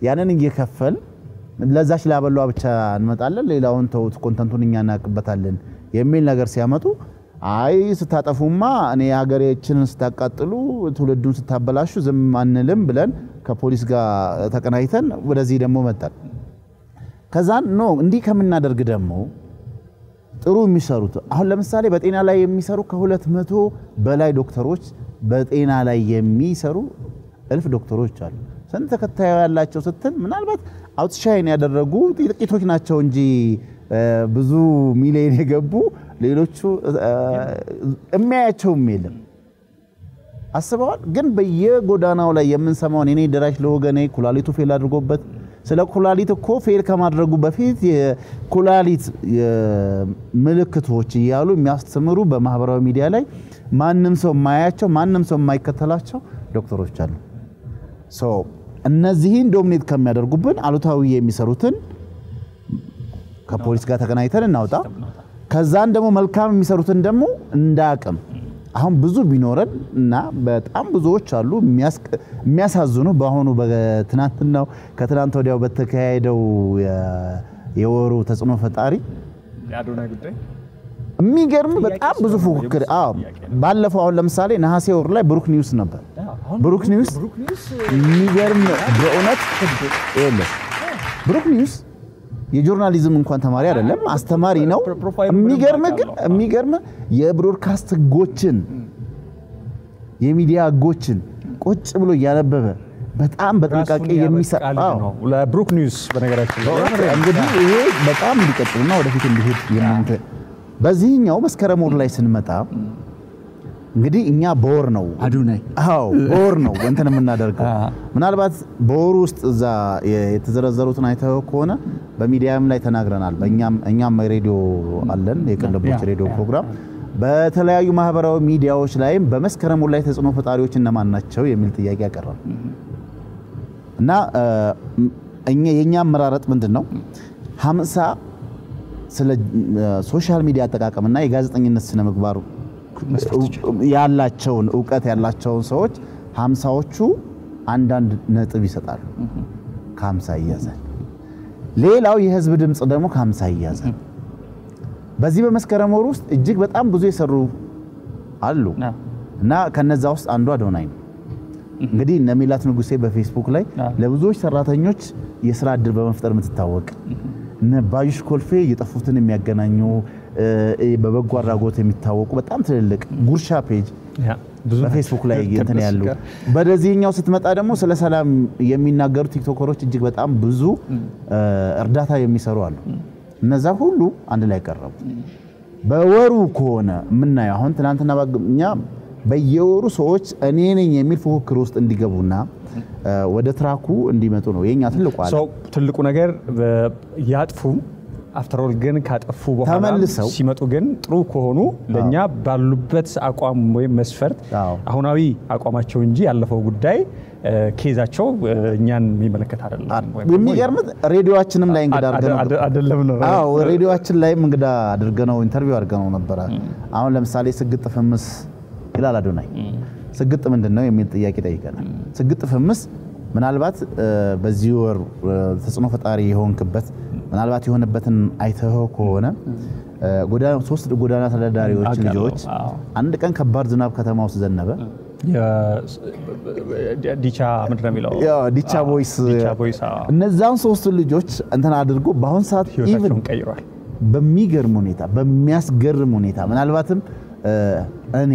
ያንን እየከፈል ለዛች ላበሏ ብቻ እንመጣለን ሌላውን ተውት ኮንተንቱን እኛ እናቀበታለን የሚል ነገር ሲያመጡ አይ ስታጠፉማ እኔ ሀገሬችንን ስታቃጥሉ ትውልዱን ስታበላሹ ዝም አንልም ብለን ከፖሊስ ጋር ተቀናይተን ወደዚህ ደግሞ መጣን ከዛን ነው እንዲህ ከምናደርግ ደግሞ ጥሩ የሚሰሩት አሁን ለምሳሌ በጤና ላይ የሚሰሩ ከ200 በላይ ዶክተሮች በጤና ላይ የሚሰሩ 1000 ዶክተሮች አሉ ስንት ተከታዩ ያላቸው ስትል ምናልባት አውትሻይን ያደረጉ ጥቂቶች ናቸው እንጂ ብዙ ሚሊዮን የገቡ ሌሎቹ የሚያያቸውም የለም አስበዋል ግን በየጎዳናው ላይ የምንሰማው እኔ ደራሽ ለወገኔ ኩላሊቱ ፌል አድርጎበት ስለ ኩላሊት እኮ ፌል ከማድረጉ በፊት የኩላሊት ምልክቶች ይያሉ የሚያስተምሩ በማህበራዊ ሚዲያ ላይ ማንንም ሰው ማያቸው ማንንም ሰው ማይከተላቸው ዶክተሮች አሉ ሶ እነዚህን ዶሚኔት ከሚያደርጉብን አሉታዊ የሚሰሩትን ከፖሊስ ጋር ተገናኝተን እናውጣ ከዛን ደግሞ መልካም የሚሰሩትን ደግሞ እንዳቅም አሁን ብዙ ቢኖረን እና በጣም ብዙዎች አሉ የሚያሳዝኑ በአሁኑ በትናንትናው ከትናንት ወዲያው በተካሄደው የወሩ ተጽዕኖ ፈጣሪ ያዶናይ ጉዳይ የሚገርም በጣም ብዙ ፉክክር ባለፈው አሁን ለምሳሌ ነሐሴ ወር ላይ ብሩክ ኒውስ ነበር ብሩክ ኒውስ የሚገርም በእውነት ብሩክ ኒውስ የጆርናሊዝም እንኳን ተማሪ አይደለም አስተማሪ ነው የሚገርም የብሮድካስት ጎችን የሚዲያ ጎችን ቁጭ ብሎ ያነበበ በጣም በጥንቃቄ የሚሰራው ለብሩክ ኒውስ በነገራችን እንግዲህ ይሄ በጣም ሊቀጥልና ወደፊት እንዲሄድ የምንተ በዚህኛው መስከረም ወር ላይ ስንመጣ እንግዲህ እኛ በወር ነው አዶናይ በወር ነው እንትን የምናደርገው ምናልባት በወር ውስጥ እዛ የተዘረዘሩትን አይተው ከሆነ በሚዲያም ላይ ተናግረናል እኛም ሬዲዮ አለን የቀለቦች ሬዲዮ ፕሮግራም በተለያዩ ማህበራዊ ሚዲያዎች ላይ በመስከረም ላይ ተጽዕኖ ፈጣሪዎች እነማን ናቸው የሚል ጥያቄ ያቀርባል እና የኛ አመራረጥ ምንድነው 50 ስለ ሶሻል ሚዲያ አጠቃቀምና የጋዜጠኝነት ስነ ምግባር ያላቸውን ዕውቀት ያላቸውን ሰዎች 50ዎቹ አንዳንድ ነጥብ ይሰጣሉ ከ50 ይያዛል ሌላው የህዝብ ድምጽ ደግሞ ከ50 ይያዛል በዚህ በመስከረም ወር ውስጥ እጅግ በጣም ብዙ የሰሩ አሉ እና ከነዛ ውስጥ አንዱ አዶናይ ነው እንግዲህ ነሚላት ንጉሴ በፌስቡክ ላይ ለብዙዎች ሰራተኞች የሥራ ዕድል በመፍጠር የምትታወቅ ነባዩሽ ኮልፌ የጠፉትን የሚያገናኙ በበጎ አድራጎት የሚታወቁ በጣም ትልልቅ ጉርሻ ፔጅ በፌስቡክ ላይ እንትን ያሉ በደዚህኛው ስትመጣ ደግሞ ስለ ሰላም የሚናገሩ ቲክቶከሮች እጅግ በጣም ብዙ እርዳታ የሚሰሩ አሉ እነዛ ሁሉ አንድ ላይ ቀርበው በወሩ ከሆነ ምናየው አሁን ትናንትና ባግኛ በየወሩ ሰዎች እኔ ነኝ የሚል ፉክክር ውስጥ እንዲገቡና ወደ ትራኩ እንዲመጡ ነው የኛ ትልቁ ነገር ያጥፉ አፍተር ኦል ግን ካጠፉ በኋላ ሲመጡ ግን ጥሩ ከሆኑ ለኛ ባሉበት አቋም ወይ መስፈርት አሁናዊ አቋማቸው እንጂ ያለፈው ጉዳይ ኬዛቸው እኛን የሚመለከት አይደለም የሚገርም ሬዲዮአችንም ላይ እንግዳ አይደለም ነው ሬዲዮአችን ላይ እንግዳ አድርገነው ኢንተርቪው አድርገነው ነበር አሁን ለምሳሌ ስግጥ ፍምስ ይላል አዶናይ ስግጥ ምንድነው የሚል ጥያቄ ጠይቀናል ስግጥ ፍምስ ምናልባት በዚህ ወር ተጽዕኖ ፈጣሪ የሆንክበት ምናልባት የሆነበትን አይተው ከሆነ ጎዳና 3 ጎዳና ተዳዳሪዎች ልጆች አንድ ቀን ከባድ ዝናብ ከተማ ውስጥ ዘነበ ዲቻ ምንድነው የሚለው ዲቻ ቦይስ እነዛን 3 ልጆች እንትን አድርጎ በአሁን ሰዓት ኢቭን ቀይሯል በሚገርም ሁኔታ በሚያስገርም ሁኔታ ምናልባትም እኔ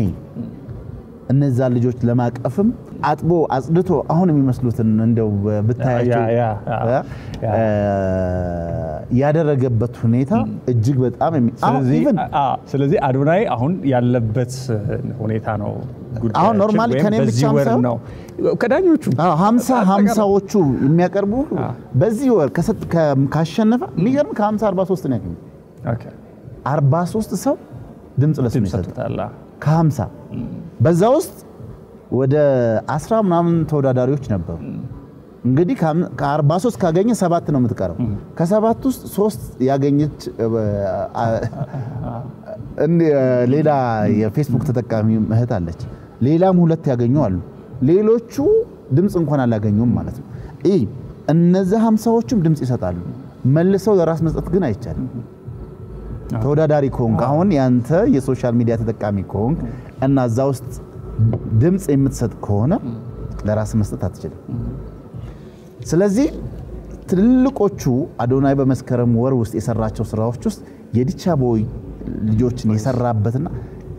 እነዛ ልጆች ለማቀፍም አጥቦ አጽድቶ አሁን የሚመስሉትን እንደው ብታያቸው ያደረገበት ሁኔታ እጅግ በጣም ስለዚህ አዶናይ አሁን ያለበት ሁኔታ ነው አሁን ኖርማሊ ከኔ ብቻ ነው ከዳኞቹ 50ዎቹ የሚያቀርቡ በዚህ ወር ካሸነፈ የሚገርም ከ50 43 ነው ያገኘው 43 ሰው ድምጽ ለሱ ይሰጣል ከ50 በዛ ውስጥ ወደ 10 ምናምን ተወዳዳሪዎች ነበሩ እንግዲህ ከ43 ካገኘ 7 ነው የምትቀረው ከ7 ውስጥ 3 ያገኘች ሌላ የፌስቡክ ተጠቃሚ እህት አለች ሌላም 2 ያገኙ አሉ ሌሎቹ ድምጽ እንኳን አላገኙም ማለት ነው እነዚህ 50ዎችም ድምጽ ይሰጣሉ መልሰው ለራስ መስጠት ግን አይቻልም ተወዳዳሪ ኮንክ አሁን ያንተ የሶሻል ሚዲያ ተጠቃሚ ኮንክ እና እዛ ውስጥ ድምጽ የምትሰጥ ከሆነ ለራስ መስጠት አትችልም ስለዚህ ትልልቆቹ አዶናይ በመስከረም ወር ውስጥ የሰራቸው ስራዎች ውስጥ የዲቻ ቦይ ልጆችን የሰራበትና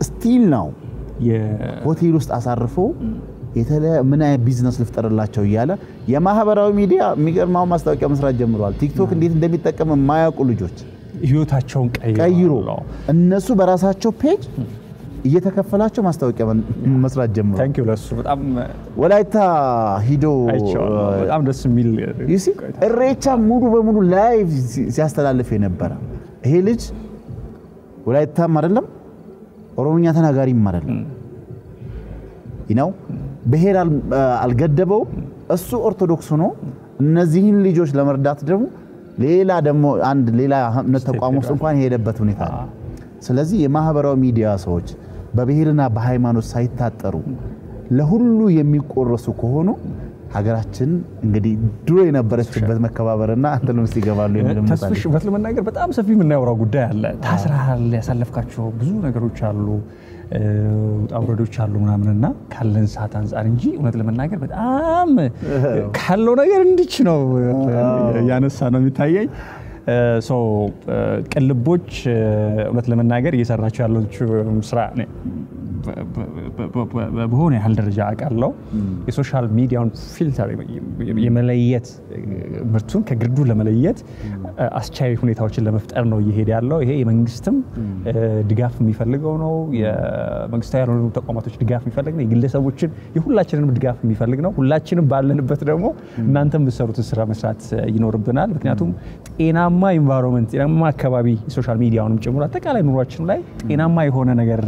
ስቲል ነው የሆቴል ውስጥ አሳርፎ ምን አይነት ቢዝነስ ልፍጠርላቸው ይያለ የማህበራዊ ሚዲያ የሚገርማው ማስታወቂያ መስራት ጀምሯል ቲክቶክ እንዴት እንደሚጠቀም የማያውቁ ልጆች ህይወታቸውን ቀይሮ እነሱ በራሳቸው ፔጅ እየተከፈላቸው ማስታወቂያ መስራት ጀምሯል ታንኪዩ ለሱ በጣም ወላይታ ሂዶ በጣም ደስ የሚል ይሲ እሬቻ ሙሉ በሙሉ ላይቭ ሲያስተላልፍ የነበረ ይሄ ልጅ ወላይታም አይደለም ኦሮሞኛ ተናጋሪም አይደለም ይናው ብሄር አልገደበው እሱ ኦርቶዶክስ ነው እነዚህን ልጆች ለመርዳት ደግሞ ሌላ ተቋም ውስጥ እንኳን የሄደበት ሁኔታ አለ ስለዚህ የማህበራዊ ሚዲያ ሰዎች በብሄርና በሃይማኖት ሳይታጠሩ ለሁሉ የሚቆረሱ ከሆኑ ሀገራችን እንግዲህ ድሮ የነበረችበት መከባበርና አንተንም ሲገባሉ የምንመጣው ተስፍሽ በትለመናገር በጣም ሰፊ ምናወራው ጉዳይ አለ ታስራል ያሳለፍካቸው ብዙ ነገሮች አሉ ውጣውረዶች አሉ ምናምንና ካለን ሰዓት አንፃር እንጂ እውነት ለመናገር በጣም ካለው ነገር እንዲች ነው ያነሳ ነው የሚታየኝ ሶ ቅልቦች እውነት ለመናገር እየሰራቸው ያለው ስራ በሆነ ያህል ደረጃ አቃለው የሶሻል ሚዲያውን ፊልተር የመለየት ምርቱን ከግርዱ ለመለየት አስቻይ ሁኔታዎችን ለመፍጠር ነው እየሄደ ያለው ይሄ የመንግስትም ድጋፍ የሚፈልገው ነው የመንግስታዊ ያልሆኑ ተቋማቶች ድጋፍ የሚፈልግ ነው የግለሰቦችን የሁላችንንም ድጋፍ የሚፈልግ ነው ሁላችንም ባለንበት ደግሞ እናንተም በሰሩት ስራ መስራት ይኖርብናል ምክንያቱም ጤናማ ኢንቫይሮንመንት ጤናማ አካባቢ ሶሻል ሚዲያውንም ጨምሮ አጠቃላይ ኑሯችን ላይ ጤናማ የሆነ ነገር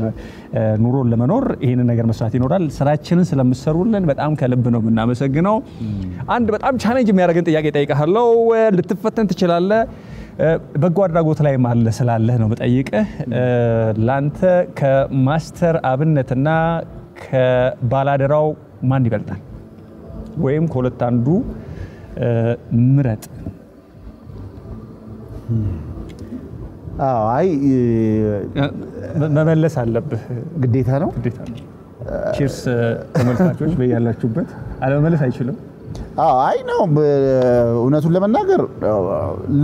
ኑሮ ለመኖር ይሄን ነገር መስራት ይኖራል ስራችንን ስለምሰሩልን በጣም ከልብ ነው እናመሰግነው አንድ በጣም ቻሌንጅ የሚያደርገን ጥያቄ ጠይቀሃለው ልትፈተን ትችላለህ በጎ አድራጎት ላይ ማለ ስላለህ ነው መጠይቀህ ላንተ ከማስተር አብነትና ከባላደራው ማን ይበልጣል ወይም ከሁለት አንዱ ምረጥ አይ መመለስ አለብህ ግዴታ ነው ቺርስ ተመልካቾች በያላችሁበት አለመመለስ አይችልም አይ ነው እውነቱን ለመናገር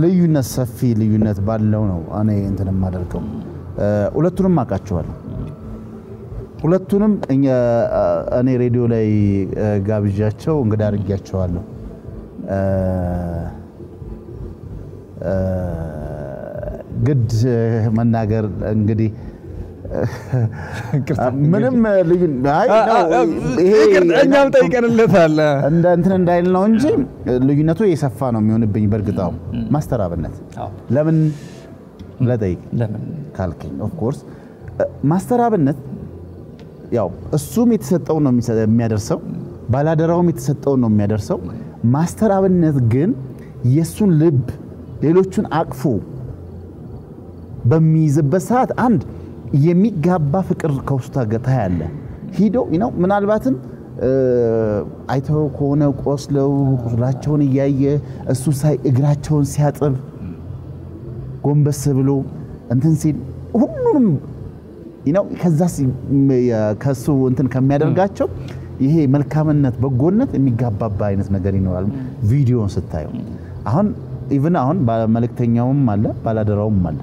ልዩነት ሰፊ ልዩነት ባለው ነው እኔ እንትን ማደርገው ሁለቱንም አቃቸዋለሁ ሁለቱንም እኔ ሬዲዮ ላይ ጋብዣቸው እንግዳ አድርጊያቸዋለሁ ግድ መናገር እንግዲህ ምንም አይ ነው ይሄ እኛም ጠይቀንለታል እንደ እንትን እንዳይል ነው እንጂ ልዩነቱ የሰፋ ነው የሚሆንብኝ በርግጣው ማስተር አብነት ለምን ለጠይቅ ለምን ካልከኝ ኦፍ ኮርስ ማስተር አብነት ያው እሱም የተሰጠው ነው የሚያደርሰው ባላደራውም የተሰጠው ነው የሚያደርሰው ማስተር አብነት ግን የሱን ልብ ሌሎቹን አቅፎ በሚይዝበት ሰዓት አንድ የሚጋባ ፍቅር ከውስጥ ጋር ያለ ሂዶ ነው ምናልባትም አይተው ከሆነ ቆስለው ቁስላቸውን እያየ እሱ ሳይ እግራቸውን ሲያጥብ ጎንበስ ብሎ እንትን ሲል ሁሉንም ነው ከሱ እንትን ከሚያደርጋቸው ይሄ መልካምነት በጎነት የሚጋባባ አይነት ነገር ይኖራል ቪዲዮን ስታዩ አሁን ኢቭን አሁን ባለመልክተኛውም አለ ባላደራውም አለ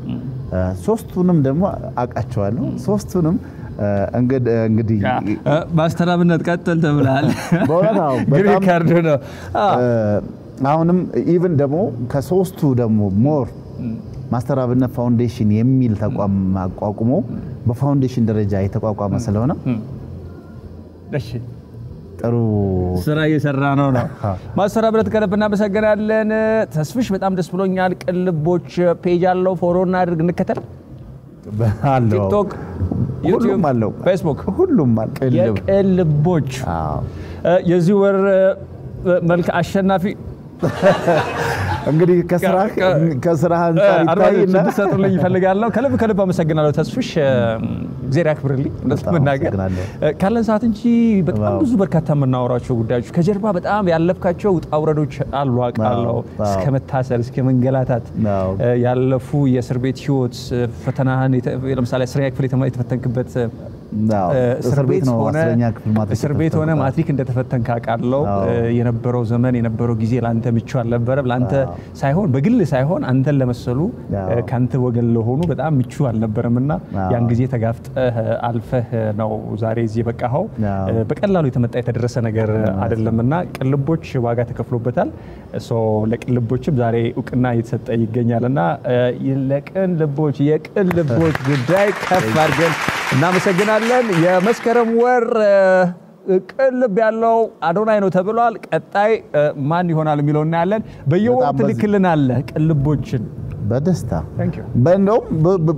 ሶስቱንም ደግሞ አቃቸዋለሁ ሶስቱንም እንግዲህ ማስተራብነት ቀጥል ተብሏል በእውነታው ግሪን ካርድ ነው አሁንም ኢቭን ደግሞ ከሶስቱ ደግሞ ሞር ማስተራብነት ፋውንዴሽን የሚል ተቋም አቋቁሞ በፋውንዴሽን ደረጃ የተቋቋመ ስለሆነ እሺ ጥሩ ስራ እየሰራ ነው ማስተራብነት ከልብ እናመሰግናለን ተስፍሽ በጣም ደስ ብሎኛል ቅልቦች ፔጅ አለው ፎሎ እናድርግ እንከተል ቲክቶክ ሁሉም አለው ፌስቡክ ሁሉም አለ የቅልቦች የዚህ ወር መልክ አሸናፊ እንግዲህ ከስራ አንፃር ይታይና ተሰጥልኝ ይፈልጋለሁ ከልብ አመሰግናለሁ ተስፍሽ እግዚአብሔር ያክብርልኝ እንደተመናገር ካለን ሰዓት እንጂ በጣም ብዙ በርካታ መናወራቸው ጉዳዮች ከጀርባ በጣም ያለፍካቸው ውጣውረዶች አሉ አቃለው እስከ መታሰር እስከ መንገላታት ያለፉ የእስር ቤት ህይወት ፈተናህን ለምሳሌ አስረኛ ክፍል የተፈተንክበት እስር ቤት ነው እስር ቤት ሆነ ማትሪክ እንደተፈተንክ አቃለው የነበረው ዘመን የነበረው ጊዜ ላንተ ምቹ አልነበረም ላንተ ሳይሆን በግል ሳይሆን አንተን ለመሰሉ ካንተ ወገን ለሆኑ በጣም ምቹ አልነበረምና ያን ጊዜ ተጋፍጠህ አልፈህ ነው ዛሬ እዚህ በቃኸው በቀላሉ የተመጣ የተደረሰ ነገር አይደለምና ቅልቦች ዋጋ ተከፍሎበታል ሶ ለቅልቦችም ዛሬ ዕውቅና እየተሰጠ ይገኛልና ለቅልቦች የቅልቦች ጉዳይ ከፍ አድርገን እናመሰግናለን የመስከረም ወር ቅልብ ያለው አዶናይ ነው ተብሏል ቀጣይ ማን ይሆናል የሚለውና ያለን በየወሩ ትልክልናል ቅልቦችን በደስታ በእንደው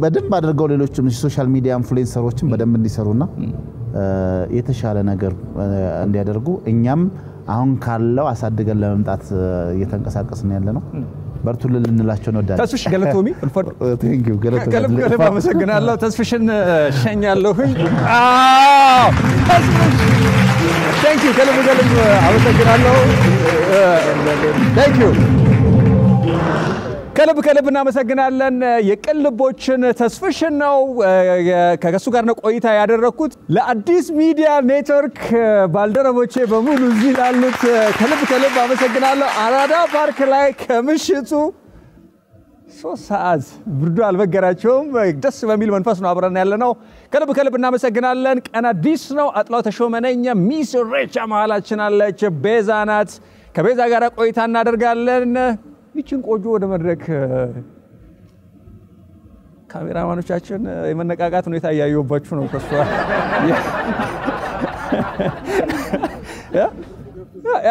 በደንብ አድርገው ሌሎችም ሶሻል ሚዲያ ኢንፍሉዌንሰሮችን በደንብ እንዲሰሩና የተሻለ ነገር እንዲያደርጉ እኛም አሁን ካለው አሳድገን ለመምጣት እየተንቀሳቀስን ያለ ነው በርቱልን እንላቸው ነው ዳን ተስፍሽ ገለቶሚ ቴንክ ዩ ገለቶ አመሰግናለሁ ተስፍሽን ሸኛለሁኝ ቴንክ ዩ ገለቶ አመሰግናለሁ ቴንክ ዩ ከልብ እናመሰግናለን የቅልቦችን ተስፍሽን ነው ከሱ ጋር ነው ቆይታ ያደረኩት ለአዲስ ሚዲያ ኔትወርክ ባልደረቦቼ በሙሉ እዚህ ላሉት ከልብ አመሰግናለሁ አራዳ ፓርክ ላይ ከምሽቱ 3 ሰዓት ብርዱ አልበገራቸውም ደስ በሚል መንፈስ ነው አብረን ያለነው ከልብ እናመሰግናለን ቀን አዲስ ነው አጥላው ተሾመነኝ ሚስ ሬቻ መሃላችን አለች ቤዛ ናት ከቤዛ ጋር ቆይታ እናደርጋለን ይችን ቆጆ ወደ መድረክ ካሜራማኖቻችን የመነቃቃት ሁኔታ ያያዩባችሁ ነው ከሷ ያ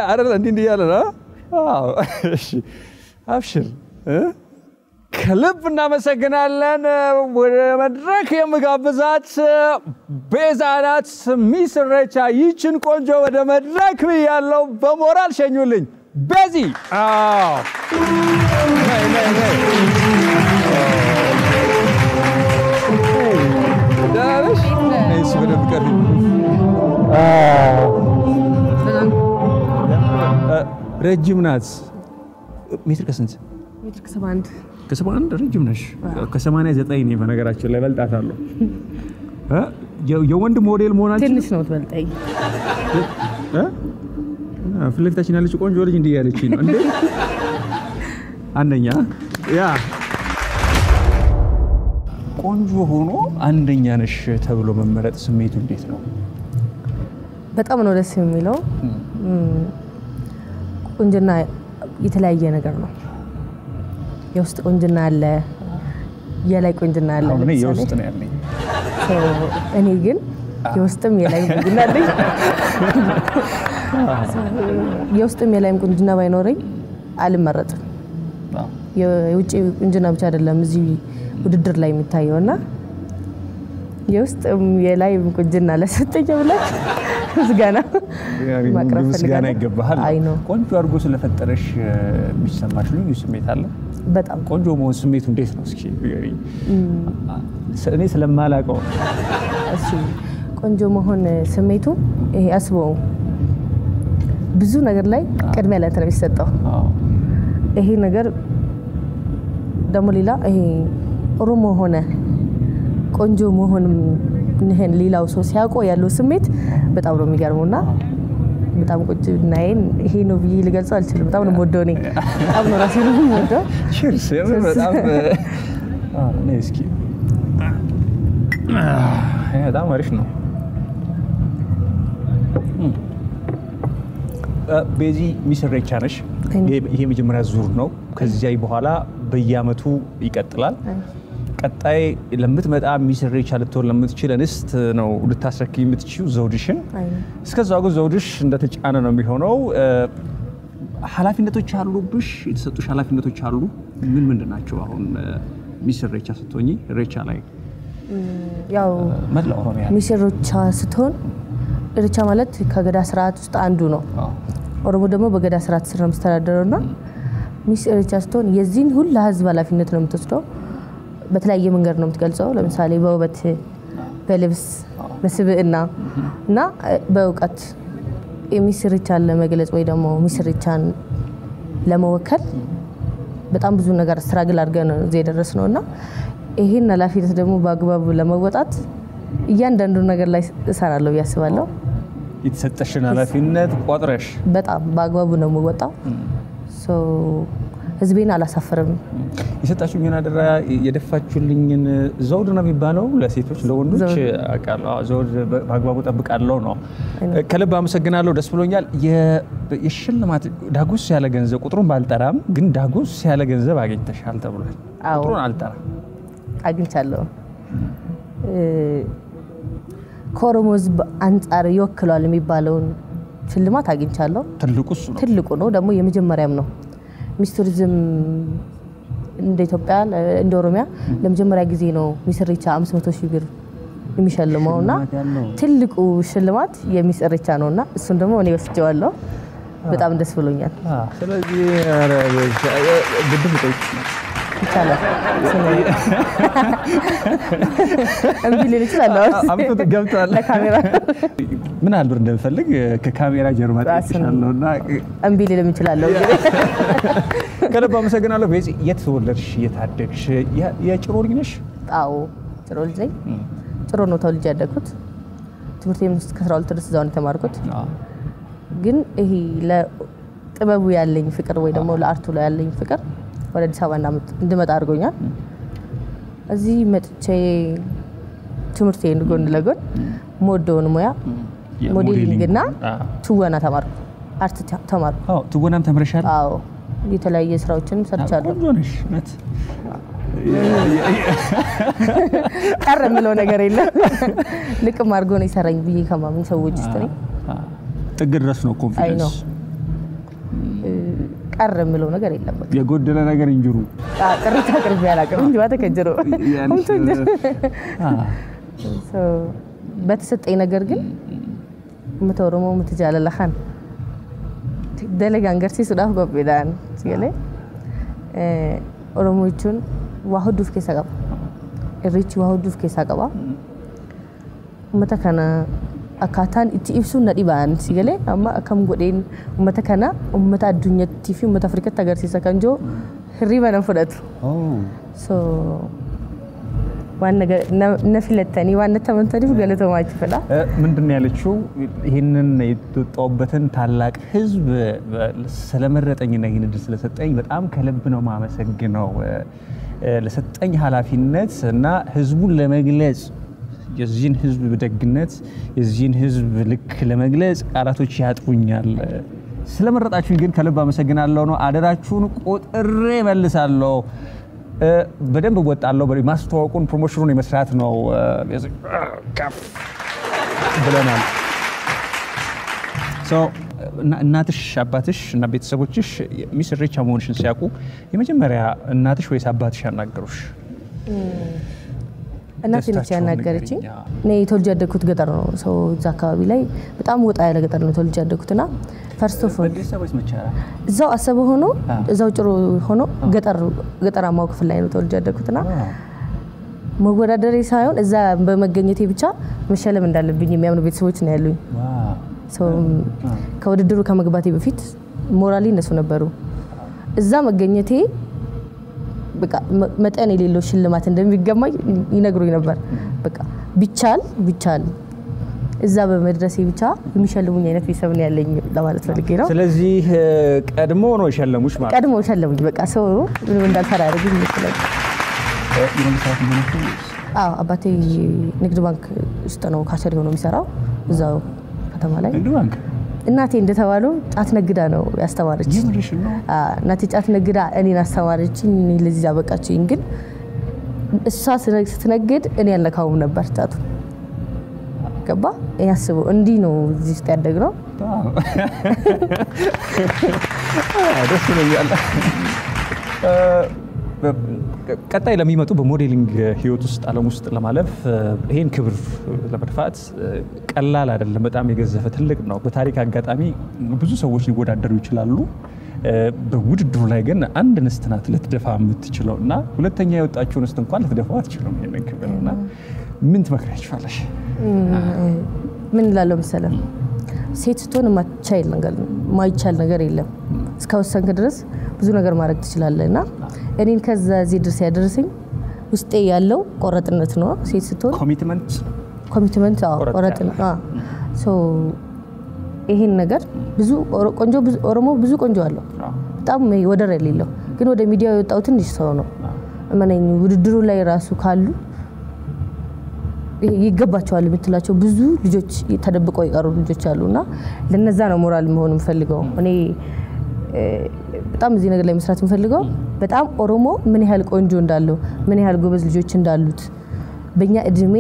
አይደል እንዴ ያለና አዎ እሺ አብሽር ከልብ እናመሰግናለን ወደ መድረክ የምጋብዛት ቤዛ ናት ሚስ ሬቻ ይችን ቆንጆ ወደ መድረክ ያለው በሞራል ሸኙልኝ ቤዚ ዳርሽ እሱ በደንብ ቀርቢ ረጅም ናት ሜትር ከስንት ሜትር ከ71 ከ71 ረጅም ነሽ ከ89 ነው በነገራችን ላይ በልጣታለሁ የወንድ ሞዴል መሆናችን ትንሽ ነው ትበልጣይ ፍለፍታችን ያለች ቆንጆ ልጅ እንዲህ ያለችኝ ነው እንዴ አንደኛ ያ ቆንጆ ሆኖ አንደኛ ነሽ ተብሎ መመረጥ ስሜቱ እንዴት ነው በጣም ነው ደስ የሚለው ቆንጅና የተለያየ ነገር ነው የውስጥ ቆንጅና አለ የላይ ቆንጅና አለ እኔ የውስጥ ነው ያለኝ እኔ ግን የውስጥም የላይ ቆንጅና አለኝ የውስጥም የላይም ቆንጅና ባይኖረኝ አልመረጥም የውጪ ቆንጅና ብቻ አይደለም እዚህ ውድድር ላይ የሚታየውና የውስጥም የላይም ቆንጅና ለሰጠኝ ብለህ ምስጋና ማቅረብ ምስጋና ይገባሃል ቆንጆ አድርጎ ስለፈጠረሽ የሚሰማሽ ልዩ ስሜት አለ በጣም ቆንጆ መሆን ስሜቱ እንዴት ነው እስኪ ንገሪኝ እኔ ስለማላውቀው እሺ ቆንጆ መሆን ስሜቱ ይሄ አስበው ብዙ ነገር ላይ ቅድሚያ ላይ ተነስ ሰጠው ይሄ ነገር ደሞ ሌላ ይሄ ኦሮሞ ሆነ ቆንጆ መሆንም ነህን ሌላው ሰው ሲያቆ ያለው ስሜት በጣም ነው የሚገርመውና በጣም ቆንጆናዬን ይሄ ነው ብዬ ልገልጸው አልችልም በጣም ነው የምወደው እኔ በጣም ነው ራሴ ነው የምወደው ቺርስ በጣም ነስኪ በጣም አሪፍ ነው። ቤዚ ሚስ ኢሬቻ ነሽ። ይሄ መጀመሪያ ዙር ነው። ከዚያ በኋላ በየአመቱ ይቀጥላል። ቀጣይ ለምትመጣ ሚስ ኢሬቻ ልትሆን ለምትችል እንስት ነው ልታስረክብ የምትችይው ዘውድሽን። እስከዛው ግን ዘውድሽ እንደተጫነ ነው የሚሆነው። ኃላፊነቶች አሉብሽ፣ የተሰጡሽ ኃላፊነቶች አሉ። ምን ናቸው? አሁን ሚስ ኢሬቻ ስትሆኚ ኢሬቻ ላይ ያው መላው ኦሮሚያ ሚስ ኢሬቻ ስትሆን ኢሬቻ ማለት ከገዳ ስርዓት ውስጥ አንዱ ነው። ኦሮሞ ደግሞ በገዳ ስርዓት ስር ነው የሚስተዳደረውና ሚስ ኢሬቻ ስትሆን የዚህን ሁሉ ህዝብ ኃላፊነት ነው የምትወስደው። በተለያየ መንገድ ነው የምትገልጸው። ለምሳሌ በውበት፣ በልብስ፣ በስብዕና እና በእውቀት ሚስ ኢሬቻን ለመግለጽ ወይ ደግሞ ሚስ ኢሬቻን ለመወከል በጣም ብዙ ነገር ስትራግል አድርገን ነው እዚህ የደረስነውና ይሄን ኃላፊነት ደግሞ በአግባቡ ለመወጣት እያንዳንዱ ነገር ላይ እሰራለሁ ያስባለሁ። የተሰጠሽን ኃላፊነት ቆጥረሽ በጣም በአግባቡ ነው የምወጣው። ህዝቤን አላሳፈርም። የሰጣችሁኝን አደራ የደፋችሁልኝን ዘውድ ነው የሚባለው ለሴቶች ለወንዶች አቃለው ዘውድ በአግባቡ ጠብቃለሁ ነው። ከልብ አመሰግናለሁ። ደስ ብሎኛል። የሽልማት ዳጉስ ያለ ገንዘብ ቁጥሩን ባልጠራም ግን ዳጉስ ያለ ገንዘብ አግኝተሻል ተብሏል። ቁጥሩን አልጠራም አግኝቻለሁ። ከኦሮሞ ህዝብ አንጻር ይወክላል የሚባለውን ሽልማት አግኝቻለሁ። ትልቁ ነው ደግሞ የመጀመሪያም ነው። ሚስ ቱሪዝም እንደ ኢትዮጵያ እንደ ኦሮሚያ ለመጀመሪያ ጊዜ ነው ሚስ ኢሬቻ 500,000 ብር የሚሸልመውና ትልቁ ሽልማት የሚስ ኢሬቻ ነውና እሱን ደግሞ እኔ ወስጄዋለሁ። በጣም ደስ ብሎኛል። ስለዚህ ግድም ጠይቅ ይቻላል እንዴ ሌሎች አላው አብቶ ገብቷል ለካሜራ ምን አልብር እንደምፈልግ ከካሜራ ጀርባ ተሽላለውና እንዴ ሌሎም ይችላል። ከልብ አመሰግናለሁ። ቤዚ የት ተወለድሽ? የታደግሽ? የጭሮ ልጅ ነሽ? አዎ ጭሮ ልጅ ነኝ። ጭሮ ነው ተወልጄ ያደግኩት። ትምህርቴም እስከ 12 ድረስ እዛው ነው የተማርኩት። ግን ይሄ ለጥበቡ ያለኝ ፍቅር ወይ ደግሞ ለአርቱ ላይ ያለኝ ፍቅር ወደ አዲስ አበባ እንድመጣ አድርጎኛል። እዚህ መጥቼ ትምህርቴን ጎን ለጎን ሞዴውን ሙያ ሞዴሊንግና ትወና ተማርኩ። አርት ተማርኩ። አዎ ትወናም ተምረሻል? አዎ የተለያየ ስራዎችን ሰርቻለሁ። ጆነሽ ነት ቀረ የሚለው ነገር የለም። ልቅም አድርጎ ነው የሰራኝ ብዬ ከማምን ሰዎች ውስጥ ነኝ። ጥግ ድረስ ነው ኮንፊደንስ ቀረ የሚለው ነገር የለም። የጎደለ ነገር እንጅሩ ቅሪታ ቅርብ ያላቀም እንጂ ባተከጀሮ በተሰጠኝ ነገር ግን ምተወረሞ ምትጃለላኻን ደለጋን ገርሲ ሱዳፍ ጎብዳን ሲገለ ኦሮሞቹን ዋሁዱፍ ከሰቀባ እሪቺ ዋሁዱፍ ከሰቀባ መተከና አካታን እቲ ኢብሱን ነዲባን ሲገለ አማ አከም ጎዴን ኡመተ ከና ኡመተ አዱኛቲ ፊ ኡመተ አፍሪካ ተገርሲሰ ከንጆ ህሪባ ነፈደቱ ሶ ዋን ነገር ነፍለተኒ ዋን ተመንተሪፍ ገለተማች ፈላ ምንድነው ያለችው? ይሄንን የተጣውበትን ታላቅ ህዝብ ስለመረጠኝና ይሄን ድል ስለሰጠኝ በጣም ከልብ ነው ማመሰግነው። ለሰጠኝ ኃላፊነት እና ህዝቡን ለመግለጽ የዚህን ህዝብ በደግነት የዚህን ህዝብ ልክ ለመግለጽ ቃላቶች ያጥሩኛል። ስለመረጣችሁኝ ግን ከልብ አመሰግናለሁ ነው። አደራችሁን ቆጥሬ መልሳለሁ። በደንብ ወጣለሁ። ማስተዋወቁን ፕሮሞሽኑን የመስራት ነው ብለናል። እናትሽ አባትሽ እና ቤተሰቦችሽ ሚስ ኢሬቻ መሆንሽን ሲያውቁ የመጀመሪያ እናትሽ ወይስ አባትሽ ያናገሩሽ? እናቴ ነች ያናገረችኝ። እኔ ተወልጄ ያደግኩት ገጠር ነው። ሰው እዛ አካባቢ ላይ በጣም ወጣ ያለ ገጠር ነው ተወልጄ ያደግኩትና ፈርስት ኦፍ ኦል እዛው አሰበ ሆኖ እዛው ጭሮ ሆኖ ገጠራማው ክፍል ላይ ነው ተወልጄ ያደግኩትና መወዳደሬ ሳይሆን እዛ በመገኘቴ ብቻ መሸለም እንዳለብኝ የሚያምኑ ቤተሰቦች ነው ያሉኝ። ሰው ከውድድሩ ከመግባቴ በፊት ሞራሊ እነሱ ነበሩ። እዛ መገኘቴ በቃ መጠን የሌለው ሽልማት እንደሚገማኝ ይነግሩኝ ነበር። በቃ ቢቻል እዛ በመድረሴ ብቻ የሚሸልሙኝ አይነት ቤተሰብ ነው ያለኝ ለማለት ፈልጌ ነው። ስለዚህ ቀድሞ ነው ሸለሙሽ ማለት? ቀድሞ ሸለሙኝ። በቃ ሰው ምን እንዳልሰራ ያደርጉኝ ይመስላል። አዎ አባቴ ንግድ ባንክ ውስጥ ነው ካሸሪ ሆኖ የሚሰራው እዛው ከተማ ላይ ንግድ ባንክ እናቴ እንደተባለው ጫት ነግዳ ነው ያስተማረች እናቴ ጫት ነግዳ እኔን አስተማረችኝ ለዚህ ያበቃችኝ ግን እሷ ስትነግድ እኔ ያለካውም ነበር ጫቱ ገባ ያስቡ እንዲ ነው እዚህ ውስጥ ያደግነው ደስ ይላል ቀጣይ ለሚመጡ በሞዴሊንግ ህይወት ውስጥ ዓለም ውስጥ ለማለፍ ይሄን ክብር ለመድፋት ቀላል አይደለም በጣም የገዘፈ ትልቅ ነው በታሪክ አጋጣሚ ብዙ ሰዎች ሊወዳደሩ ይችላሉ በውድድሩ ላይ ግን አንድ ንስትናት ልትደፋ የምትችለውና ሁለተኛ የወጣችው ንስት እንኳን ልትደፋው አትችልም ይሄን ክብርና ምን ትመክራችኋለሽ ምን ላለው መሰለም ሴት ስትሆን ማይቻል ነገር የለም እስከወሰንክ ድረስ ብዙ ነገር ማድረግ ትችላለህና እኔን ከዛ እዚህ ድረስ ያደረሰኝ ውስጤ ያለው ቆራጥነት ነው ሴት ስትሆን ኮሚትመንት ቆራጥነት ሶ ይሄን ነገር ብዙ ቆንጆ ኦሮሞ ብዙ ቆንጆ አለው በጣም ወደር የሌለው ግን ወደ ሚዲያ የወጣው ትንሽ ሰው ነው ማነኝ ውድድሩ ላይ ራሱ ካሉ ይገባቸዋል ብትላቸው ብዙ ልጆች ተደብቀው ይቀሩ ልጆች አሉና ለነዛ ነው ሞራል መሆን የምፈልገው እኔ በጣም እዚህ ነገር ላይ መስራት የምፈልገው በጣም ኦሮሞ ምን ያህል ቆንጆ እንዳለው ምን ያህል ጎበዝ ልጆች እንዳሉት በእኛ እድሜ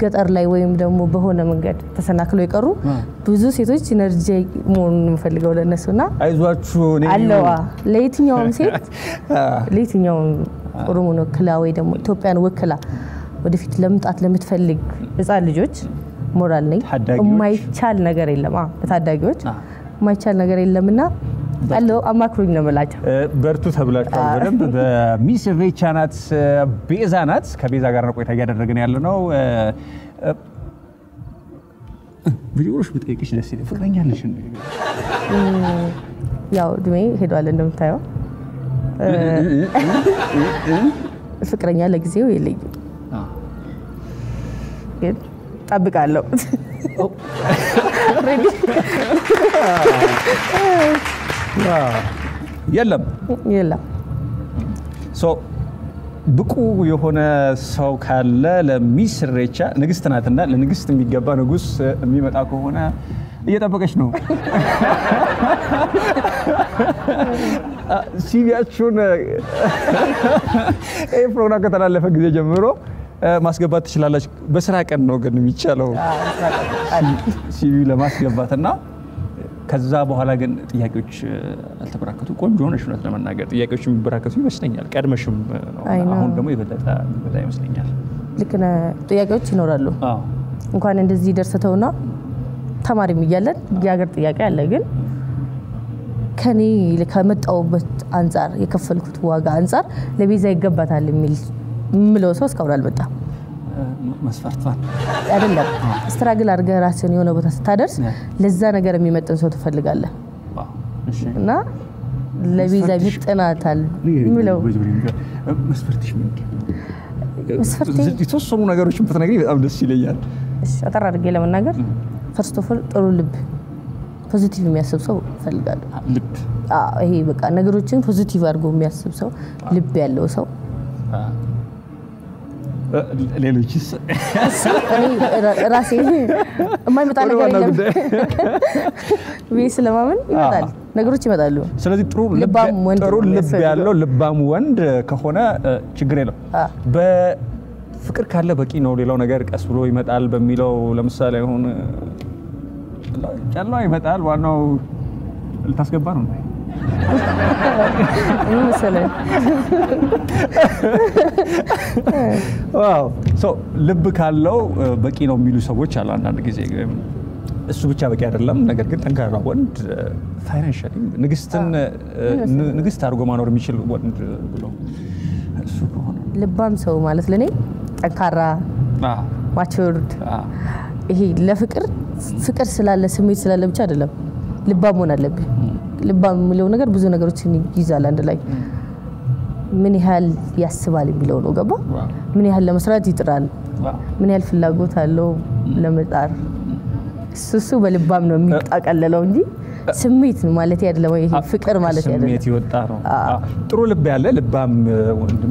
ገጠር ላይ ወይም ደግሞ በሆነ መንገድ ተሰናክለው ይቀሩ ብዙ ሴቶች ኢነርጂ መሆን የምፈልገው ለነሱና አይዟችሁ እኔ አለዋ ለየትኛውም ሴት ለየትኛውም ኦሮሞ ነው ክላ ወይ ደግሞ ኢትዮጵያን ወክላ ወደፊት ለምጣት ለምትፈልግ ህፃን ልጆች ሞራል ነኝ የማይቻል ነገር የለም በታዳጊዎች የማይቻል ነገር የለምና አለው አማክሩኝ ነው ማለት በርቱ ተብላችኋል በደንብ በሚስ ሬቻ ናት ቤዛ ናት ከቤዛ ጋር ነው ቆይታ ያደረግን ያለ ነው ቪዲዮዎች ብትጠይቅሽ ደስ ይላል ፍቅረኛ አለሽ እንዴ ያው ድሜ ሄዷል እንደምታየው ፍቅረኛ ለጊዜው የለኝም ግን ጠብቃለሁ ሬዲ የለም ሶ ብቁ የሆነ ሰው ካለ ለሚስ ሬቻ ንግስት ናትና ለንግስት የሚገባ ንጉስ የሚመጣ ከሆነ እየጠበቀች ነው ሲቪያችሁን ፕሮግራም ከተላለፈ ጊዜ ጀምሮ ማስገባት ትችላላችሁ በስራ ቀን ነው ግን የሚቻለው ሲቪ ለማስገባትና ከዛ በኋላ ግን ጥያቄዎች አልተበራከቱ ቆንጆ ሆነሽ ነው ለማናገር ጥያቄዎች የሚበራከቱ ይመስለኛል ቀድመሽም አሁን ደግሞ ይበለጣ ይመስለኛል ልክነ ጥያቄዎች ይኖራሉ እንኳን እንደዚህ ደርሰተውና ተማሪም ይያለን ያገር ጥያቄ አለ ግን ከኔ ከመጣውበት አንፃር የከፈልኩት ዋጋ አንፃር ለቤዛ ይገባታል ምለው ሰው እስካሁን አልመጣም መስፈርቷን አይደለም ስትራግል አድርገህ ራስህን የሆነ ቦታ ስታደርስ ለዛ ነገር የሚመጥን ሰው ትፈልጋለህ እና ለቤዛ ይጥናታል ምለው መስፈርትሽ ምንድን የተወሰኑ ነገሮችን ብትነግሪኝ በጣም ደስ ይለኛል እሺ አጠር አድርጌ ለመናገር ፈርስት ኦፍ ኦል ጥሩ ልብ ፖዚቲቭ የሚያስብ ሰው ፈልጋለሁ ልብ ይሄ በቃ ነገሮችን ፖዚቲቭ አድርጎ የሚያስብ ሰው ልብ ያለው ሰው ሌሎችስ ራሴ የማይመጣ ነገር የለም ቢስ ለማመን ይመጣል ነገሮች ይመጣሉ ስለዚህ ጥሩ ልብ ያለው ልባም ወንድ ከሆነ ችግር የለም በፍቅር ካለ በቂ ነው ሌላው ነገር ቀስ ብሎ ይመጣል በሚለው ለምሳሌ አሁን ጫላው ይመጣል ዋናው ልታስገባ ነው መሰለኝ ዋው ሶ ልብ ካለው በቂ ነው የሚሉ ሰዎች አሉ አንዳንድ ጊዜ እሱ ብቻ በቂ አይደለም ነገር ግን ጠንካራ ወንድ ፋይናንሻሊ ንግስት አድርጎ ማኖር የሚችል ወንድ ብሎ እሱ ከሆነ ልባም ሰው ማለት ለኔ ጠንካራ ማቹርድ ይሄ ለፍቅር ስላለ ስሜት ስላለ ብቻ አይደለም ልባም ሆነ አለብህ ልባም የሚለው ነገር ብዙ ነገሮችን ይዛል አንድ ላይ ምን ያህል ያስባል የሚለው ነው ገባ ምን ያህል ለመስራት ይጥራል ምን ያህል ፍላጎት አለው ለመጣር እሱ በልባም ነው የሚጣቀለለው እንጂ ስሜት ማለት አይደለም ወይ ፍቅር ማለት አይደለም ስሜት ይወጣ ነው ጥሩ ልብ ያለ ልባም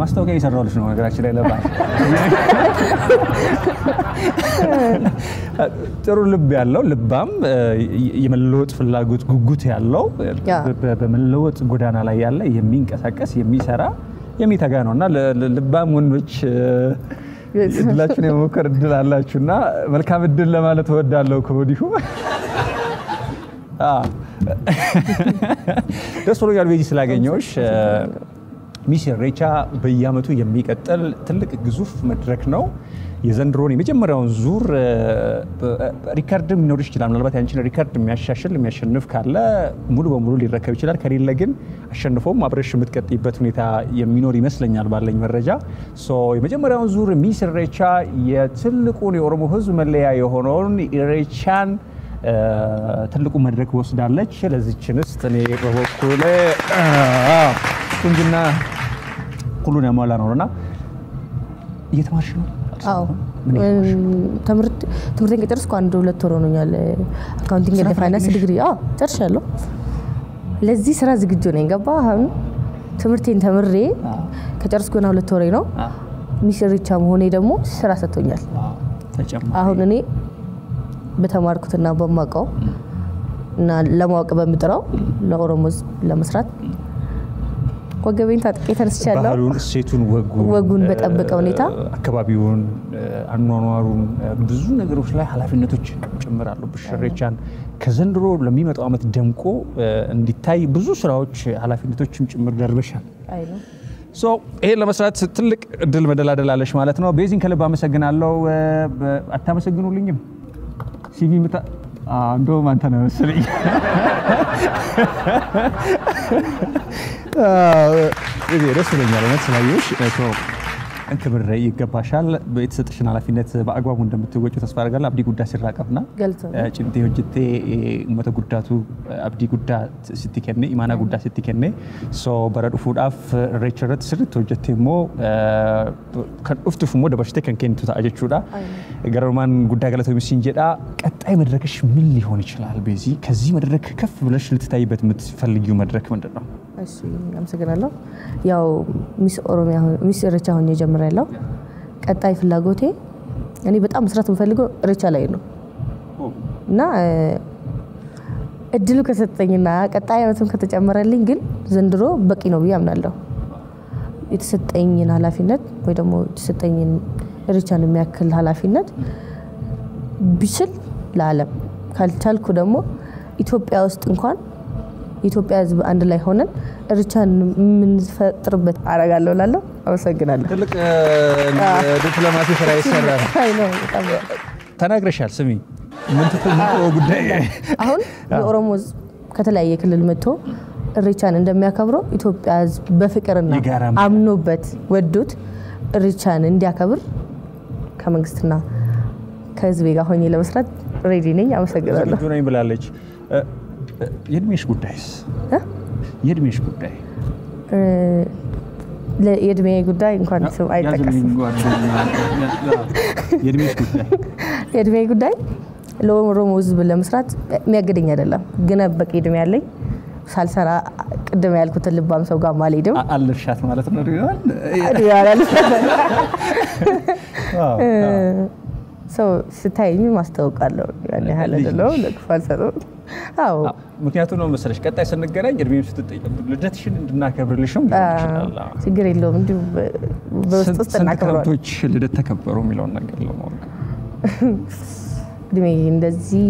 ማስታወቂያ ይሰራውልሽ ነው ነገራችን ላይ ለባ ጥሩ ልብ ያለው ልባም የመለወጥ ፍላጎት ጉጉት ያለው በመለወጥ ጎዳና ላይ ያለ የሚንቀሳቀስ የሚሰራ የሚተጋ ነውና ልባም ወንዶች እድላችሁን የመሞከር እድል አላችሁና መልካም እድል ለማለት እወዳለሁ ከወዲሁ ደስ ብሎኛል ቤዚ ስላገኘሁሽ ሚስ ኢሬቻ በየዓመቱ የሚቀጥል ትልቅ ግዙፍ መድረክ ነው የዘንድሮን የመጀመሪያውን ዙር ሪካርድም ሊኖርሽ ይችላል ምናልባት ያንቺን ሪካርድ የሚያሸንፍ ካለ ሙሉ በሙሉ ሊረከብ ይችላል ከሌለ ግን አሸንፎም አብረሽ የምትቀጥይበት ሁኔታ የሚኖር ይመስለኛል ባለኝ መረጃ ሶ የመጀመሪያውን ዙር ሚስ ኢሬቻ የትልቁን የኦሮሞ ህዝብ መለያ የሆነውን ኢሬቻን ትልቁ መድረክ ወስዳለች ለዚህችንስ እኔ በበኩሌ ቁንጅና ሁሉን ያሟላ ነውና እየተማርሽ ነው አዎ ትምህርቴን ከጨረስኩ 1-2 ወር ሆኖኛል አካውንቲንግ ኤንድ ፋይናንስ ዲግሪ ጨርሻለሁ ለዚህ ስራ ዝግጁ ነኝ ገባ አሁን ትምህርቴን ተምሬ ከጨረስኩ 2 ወር ነው ሚስ ኢሬቻ መሆኔ ደግሞ ስራ ሰጥቶኛል አሁን እኔ በተማርኩትና በማቀው እና ለማወቅ በምጥራው ለኦሮሞ ለመስራት ወገቤን ታጥቄ ተነስቻለሁ ባህሉን እሴቱን ወጉን በጠበቀ ሁኔታ አካባቢውን አኗኗሩን ብዙ ነገሮች ላይ ኃላፊነቶች ጨምራሉ ኢሬቻን ከዘንድሮ ለሚመጣው አመት ደምቆ እንዲታይ ብዙ ስራዎች ኃላፊነቶችም ጭምር ደርበሻል አይኖ ሶ ይሄ ለመስራት ትልቅ እድል መደላደላለሽ ማለት ነው ቤዚን ከልብ አመሰግናለሁ አታመሰግኑልኝም ሲቪ ምታ እንደውም አንተ ነው መሰለኝ ደስ ብሎኛል እውነት ስላየሁሽ ክብር ይገባሻል በተሰጠሽን ኃላፊነት በአግባቡ እንደምትወጪው ተስፋ አደርጋለሁ አብዲ ጉዳ ሲራቀፍና ጭንቴ ሆጅቴ ኡመተ ጉዳቱ አብዲ ጉዳ ሲትከኔ ኢማና ጉዳ ሲትከኔ ሶ በረዱ ፉዳፍ ኢሬቻረት ስርት ሆጅቴሞ ከኡፍቱፍሞ ደበሽቴ ከንከንቱ ታጀቹዳ ገረማን ጉዳ ገለተው ሚሲንጀዳ ቀጣይ መድረክሽ ምን ሊሆን ይችላል ቤዚ ከዚህ መድረክ ከፍ ብለሽ ልትታይበት የምትፈልጊው መድረክ ምንድነው እሺ አመሰግናለሁ ያው ሚስ ኦሮሚያ ሚስ ኢሬቻ ሆኜ ጀምራለሁ ቀጣይ ፍላጎቴ እኔ በጣም መስራት የምፈልገው ኢሬቻ ላይ ነው እና እድሉ ከሰጠኝና ቀጣይ አመትም ከተጨመረልኝ ግን ዘንድሮ በቂ ነው ብዬ አምናለሁ የተሰጠኝን ኃላፊነት ወይ ደግሞ የተሰጠኝን ኢሬቻን የሚያክል ኃላፊነት ቢችል ለዓለም ካልቻልኩ ደግሞ ኢትዮጵያ ውስጥ እንኳን ኢትዮጵያ ህዝብ አንድ ላይ ሆነን ኢሬቻን ምን ፈጥርበት አረጋለሁ ላለው አመሰግናለሁ ትልቅ ዲፕሎማሲ ስራ ይሰራል አይኖ ተናግረሻል ስሚ ምን ተፈጥሮ ጉዳይ አሁን የኦሮሞ ከተለያየ ክልል መጥቶ ኢሬቻን እንደሚያከብረው ኢትዮጵያ ህዝብ በፍቅርና አምኖበት ወዶት ኢሬቻን እንዲያከብር ከመንግስትና ከህዝብ ጋር ሆኜ ለመስራት ሬዲ ነኝ አመሰግናለሁ ጁናይ ብላለች የድሜሽ ጉዳይስ የድሜሽ ጉዳይ የድሜ ጉዳይ እንኳን ሰው አይጠቀስም የድሜ ጉዳይ ለኦሮሞ ህዝብ ለመስራት የሚያገደኝ አይደለም ግን በቂ እድሜ ያለኝ ሳልሰራ ቅድም ያልኩት ልባም ሰው ጋር ማልሄድም አልርሻት ማለት ነው ሰው ስታይኝ ማስተዋወቃለሁ ያን ያህል አይደለም ለክፋል ሰጠው አዎ ምክንያቱም ነው መሰለሽ ቀጣይ ስንገናኝ እድሜም ስትጠይቅ ልደትሽን እንድናከብርልሽም ይችላል ችግር የለውም እንዲሁ በውስጥ እናከብራለን ከብቶች ልደት ተከበሩ የሚለውን ነገር ለማወቅ እድሜ እንደዚህ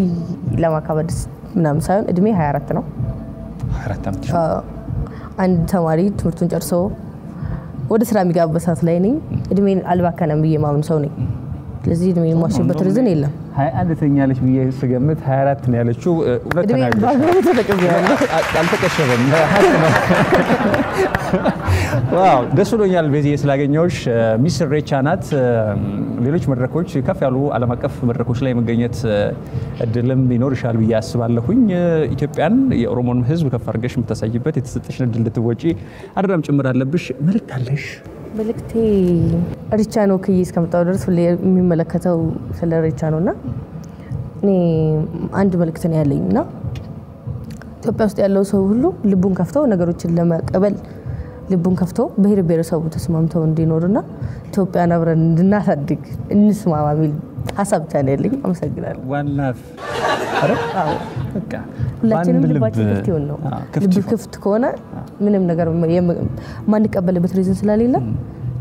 ለማካበድ ምናምን ሳይሆን እድሜ 24 ነው 24 አመት አንድ ተማሪ ትምህርቱን ጨርሶ ወደ ስራ የሚጋበሳት ላይ ነኝ እድሜን አልባከነም ብዬ ማምን ሰው ነኝ ስለዚህ እድሜን ማሽበት ርዝን የለም 21 ተኛለች ብዬ ስገምት 24 ነው ያለችው ሁለት ተናግረሽ አልተቀሸበም ዋው ደስ ብሎኛል በዚህ ስላገኘሁሽ ሚስ ኢሬቻ ናት ሌሎች መድረኮች ከፍ ያሉ ዓለም አቀፍ መድረኮች ላይ መገኘት እድልም ይኖርሻል ብዬ አስባለሁኝ ኢትዮጵያን የኦሮሞን ህዝብ ከፍ አድርገሽ የምታሳይበት የተሰጠሽን እድል ልትወጪ አደራም ጭምር አለብሽ መልእክት አለሽ መልእክቴ ኢሬቻ ነው ከይ እስከመጣው ድረስ የሚመለከተው ስለ ኢሬቻ ነውና እኔ አንድ መልእክት ነው ያለኝና ኢትዮጵያ ውስጥ ያለው ሰው ሁሉ ልቡን ከፍቶ ነገሮችን ለመቀበል ልቡን ከፍቶ ብሔር ብሔረሰቡ ተስማምተው እንዲኖርና ኢትዮጵያን አብረን እንድናሳድግ እንስማማ የሚል ሐሳብ ታነልኝ አመሰግናለሁ ዋን ላቭ በቃ ሁላችንም ልባችን ክፍት ይሁን ነው ልብ ክፍት ከሆነ ምንም ነገር ማንቀበልበት ሪዝን ስለሌለ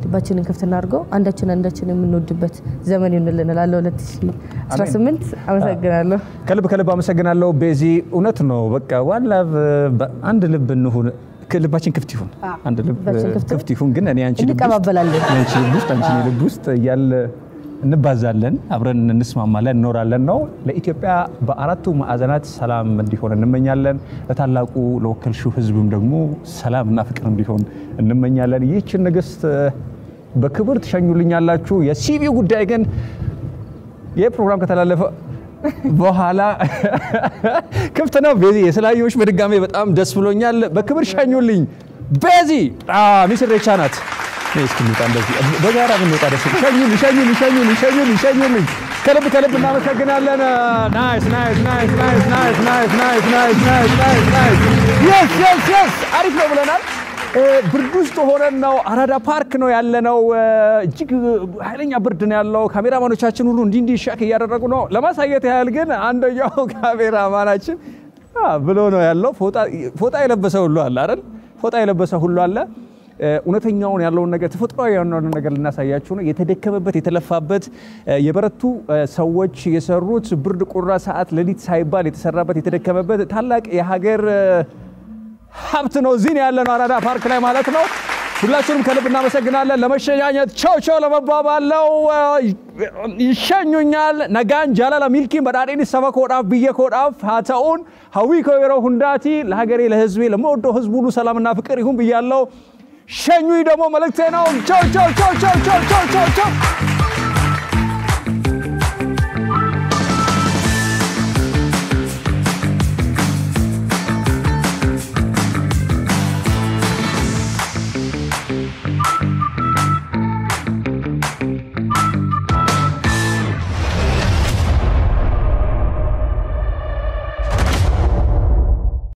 ልባችንን ክፍት እናድርገው አንዳችን የምንወድበት ዘመን ይሁንልን እላለሁ 2018 አመሰግናለሁ ከልብ አመሰግናለሁ ቤዚ እውነት ነው በቃ ዋን ላቭ አንድ ልብ እንሁን ልባችን ክፍት ይሁን አንድ ልብ ክፍት ይሁን ግን እኔ አንቺ ልብ ውስጥ ያለ እንባዛለን አብረን እንስማማለን እንኖራለን ነው ለኢትዮጵያ በአራቱ ማዕዘናት ሰላም እንዲሆን እንመኛለን ለታላቁ ለወከልሽው ህዝብም ደግሞ ሰላምና ፍቅር እንዲሆን እንመኛለን ይህችን ንግስት በክብር ተሸኙልኛላችሁ የሲቪ ጉዳይ ግን የፕሮግራም ከተላለፈ በኋላ ክፍት ነው ቤዚ የስላዮች በድጋሜ በጣም ደስ ብሎኛል በክብር ሸኙልኝ ቤዚ ሚስር ሬቻናት እስኪሉታ እንደዚህ በጋራ ብንወጣ ደስ ሸኙልኝ ከልብ እናመሰግናለን ናይስ yes አሪፍ ነው ብለናል ብርድ ውስጥ ሆነን ነው አራዳ ፓርክ ነው ያለነው እጅግ ኃይለኛ ብርድ ነው ያለው ካሜራማኖቻችን ሁሉ እንዲህ ሻክ እያደረጉ ነው ለማሳየት ያህል ግን አንደኛው ካሜራማናችን ብሎ ነው ያለው ፎጣ የለበሰ ሁሉ አለ አይደል ፎጣ የለበሰ ሁሉ አለ እውነተኛውን ያለውን ነገር ተፈጥሯዊ ያለውን ነገር ልናሳያችሁ ነው የተደከመበት የተለፋበት የበረቱ ሰዎች የሰሩት ብርድ ቁራ ሰዓት ለሊት ሳይባል የተሰራበት የተደከመበት ታላቅ የሀገር ሀብት ነው እዚህ ያለነው አራዳ ፓርክ ላይ ማለት ነው ሁላችንም ከልብ እናመሰግናለን ለመሸኛኘት ቻው ለመባባለው ይሸኙኛል ነጋን ጃላላ ሚልኪ በዳዴኒ ሰበኮዳፍ ብየኮዳፍ ሀተውን ሀዊኮ የሮ ሁንዳቲ ለሀገሬ ለህዝቤ ለመወደው ህዝብ ሁሉ ሰላምና ፍቅር ይሁን ብያለው ሸኙኝ ደግሞ መልእክቴ ነው ቻው